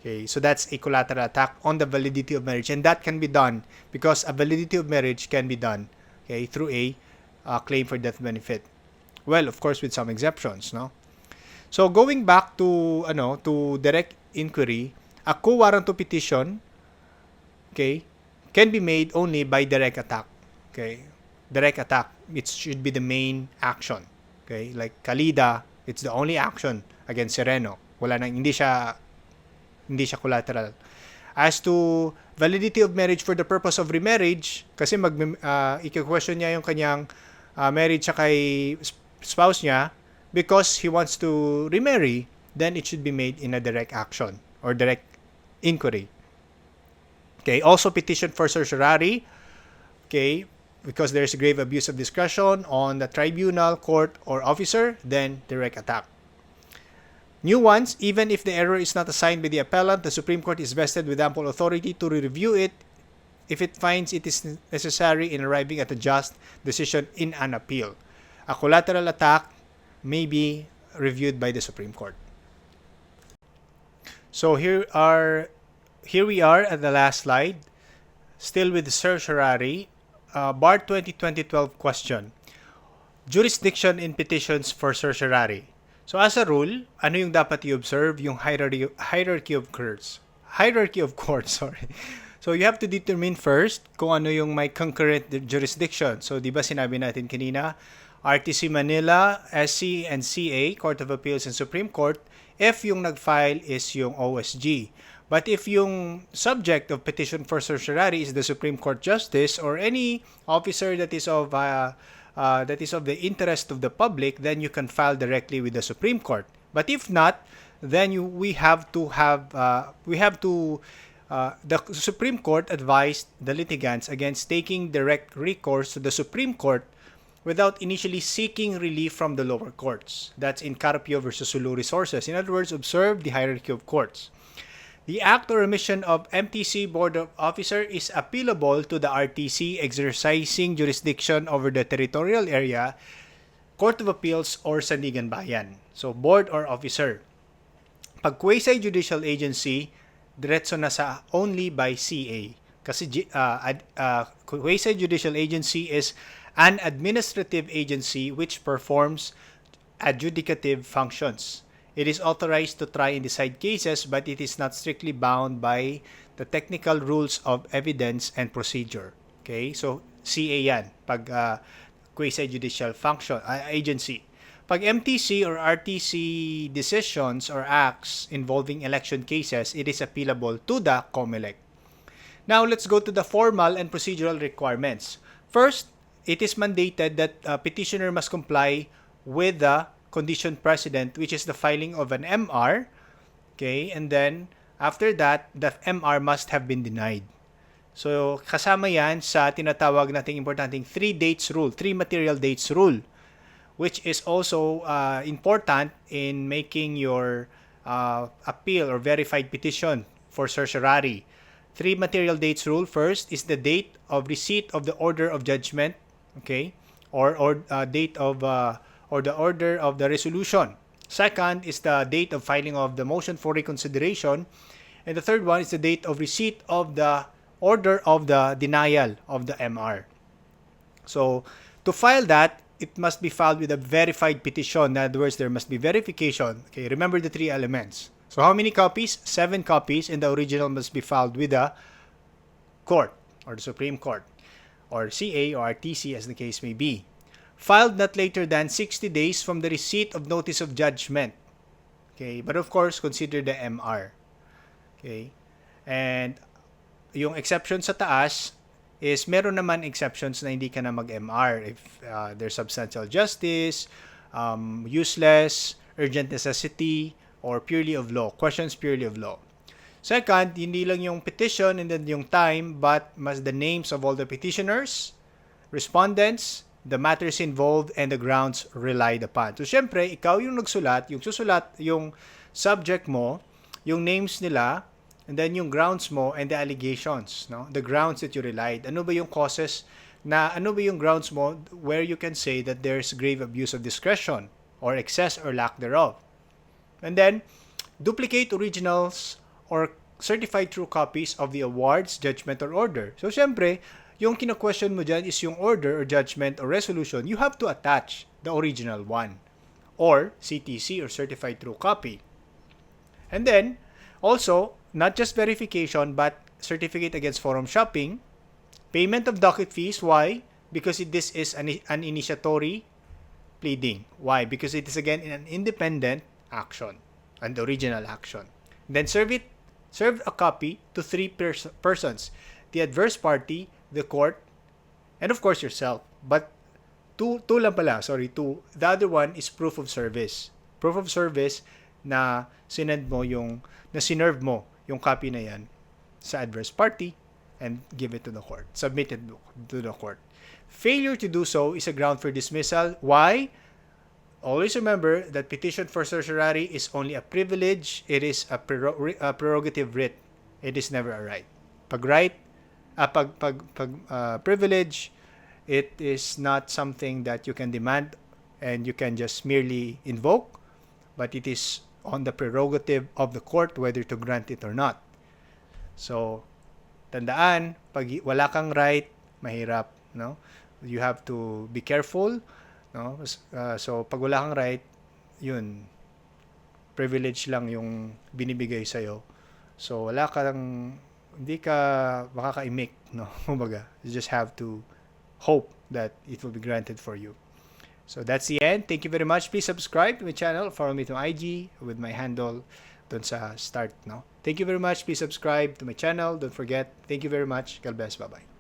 Okay, so that's a collateral attack on the validity of marriage, and that can be done because a validity of marriage can be done, okay, through a claim for death benefit. Well, of course, with some exceptions, no? So going back to direct inquiry, a quo warranto petition, okay, can be made only by direct attack. Okay, direct attack, it should be the main action. Okay, like Kalida, it's the only action against Sereno. Wala nang, hindi siya collateral. As to validity of marriage for the purpose of remarriage, kasi i-question niya yung kanyang marriage sa kay spouse niya because he wants to remarry, then it should be made in a direct action or direct inquiry. Okay, also petition for certiorari, okay, because there's a grave abuse of discretion on the tribunal, court, or officer, then direct attack. New ones, even if the error is not assigned by the appellant, the Supreme Court is vested with ample authority to review it if it finds it is necessary in arriving at a just decision in an appeal. A collateral attack may be reviewed by the Supreme Court. So here we are at the last slide, still with the certiorari. Bar 2012 question. Jurisdiction in petitions for certiorari. So as a rule, ano yung dapat i-observe? Yung hierarchy of courts. Sorry. So you have to determine first kung ano yung may concurrent jurisdiction. So di ba sinabi natin kanina, RTC Manila, SC and CA, Court of Appeals and Supreme Court, if yung nag-file is yung OSG. But if yung subject of petition for certiorari is the Supreme Court Justice or any officer that is of the interest of the public, then you can file directly with the Supreme Court. But if not, then the Supreme Court advised the litigants against taking direct recourse to the Supreme Court without initially seeking relief from the lower courts. That's in Carpio versus Sulu Resources. In other words, observe the hierarchy of courts. The act or omission of MTC Board of Officer is appealable to the RTC exercising jurisdiction over the territorial area, Court of Appeals, or Sandigan Bayan. So, board or officer. Pag quasi-judicial agency, diretso na sa only by CA. Kasi quasi-judicial agency is an administrative agency which performs adjudicative functions. It is authorized to try and decide cases, but it is not strictly bound by the technical rules of evidence and procedure. Okay? So, CA yan. Pag quasi-judicial function, agency. Pag MTC or RTC decisions or acts involving election cases, it is appealable to the COMELEC. Now, let's go to the formal and procedural requirements. First, it is mandated that petitioner must comply with the condition precedent, which is the filing of an MR. Okay, and then after that, the MR must have been denied. So, kasama yan sa tinatawag nating importanteng 3 material dates rule, which is also important in making your appeal or verified petition for certiorari. 3 material dates rule. First is the date of receipt of the order of judgment, okay, or date of or the order of the resolution. Second is the date of filing of the motion for reconsideration. And the third one is the date of receipt of the order of the denial of the MR. So, to file that, it must be filed with a verified petition. In other words, there must be verification. Okay, remember the 3 elements. So, how many copies? 7 copies, and the original must be filed with the court or the Supreme Court or CA or RTC as the case may be. Filed not later than 60 days from the receipt of notice of judgment. Okay, but of course, consider the MR. Okay, and yung exception sa taas is meron naman exceptions na hindi ka na mag-MR if there's substantial justice, useless, urgent necessity, or purely of law. Questions purely of law. Second, hindi lang yung petition and then yung time, but must the names of all the petitioners, respondents, the matters involved, and the grounds relied upon. So, syempre, ikaw yung nagsulat, yung susulat, yung subject mo, yung names nila, and then yung grounds mo and the allegations, no? The grounds that you relied. Ano ba yung causes ano ba yung grounds mo where you can say that there's grave abuse of discretion or excess or lack thereof. And then, duplicate originals or certified true copies of the awards, judgment, or order. So, syempre, yung kina-question mo dyan is yung order or judgment or resolution. You have to attach the original one or CTC or certified true copy. And then, also, not just verification but certificate against forum shopping, payment of docket fees. Why? Because this is an initiatory pleading. Why? Because it is again an independent action, an original action. Then serve a copy to 3 persons: the adverse party, the court, and of course yourself. But two lang pala, sorry, 2. The other one is proof of service. Proof of service na sinend mo na sinerve mo yung copy na yan sa adverse party and give it to the court. Submit it to the court. Failure to do so is a ground for dismissal. Why? Always remember that petition for certiorari is only a privilege. It is a prerogative writ. It is never a right. Privilege, it is not something that you can demand and you can just merely invoke, but it is on the prerogative of the court whether to grant it or not. So, tandaan, pag wala kang right, mahirap, no? You have to be careful, no? So, pag wala kang right, yun, privilege lang yung binibigay sa'yo. So, hindi ka makakaimik, no? Kumbaga, you just have to hope that it will be granted for you. So that's the end. Thank you very much. Please subscribe to my channel. Follow me to IG with my handle dun sa start, no? Thank you very much. Please subscribe to my channel. Don't forget. Thank you very much. God bless. Bye-bye.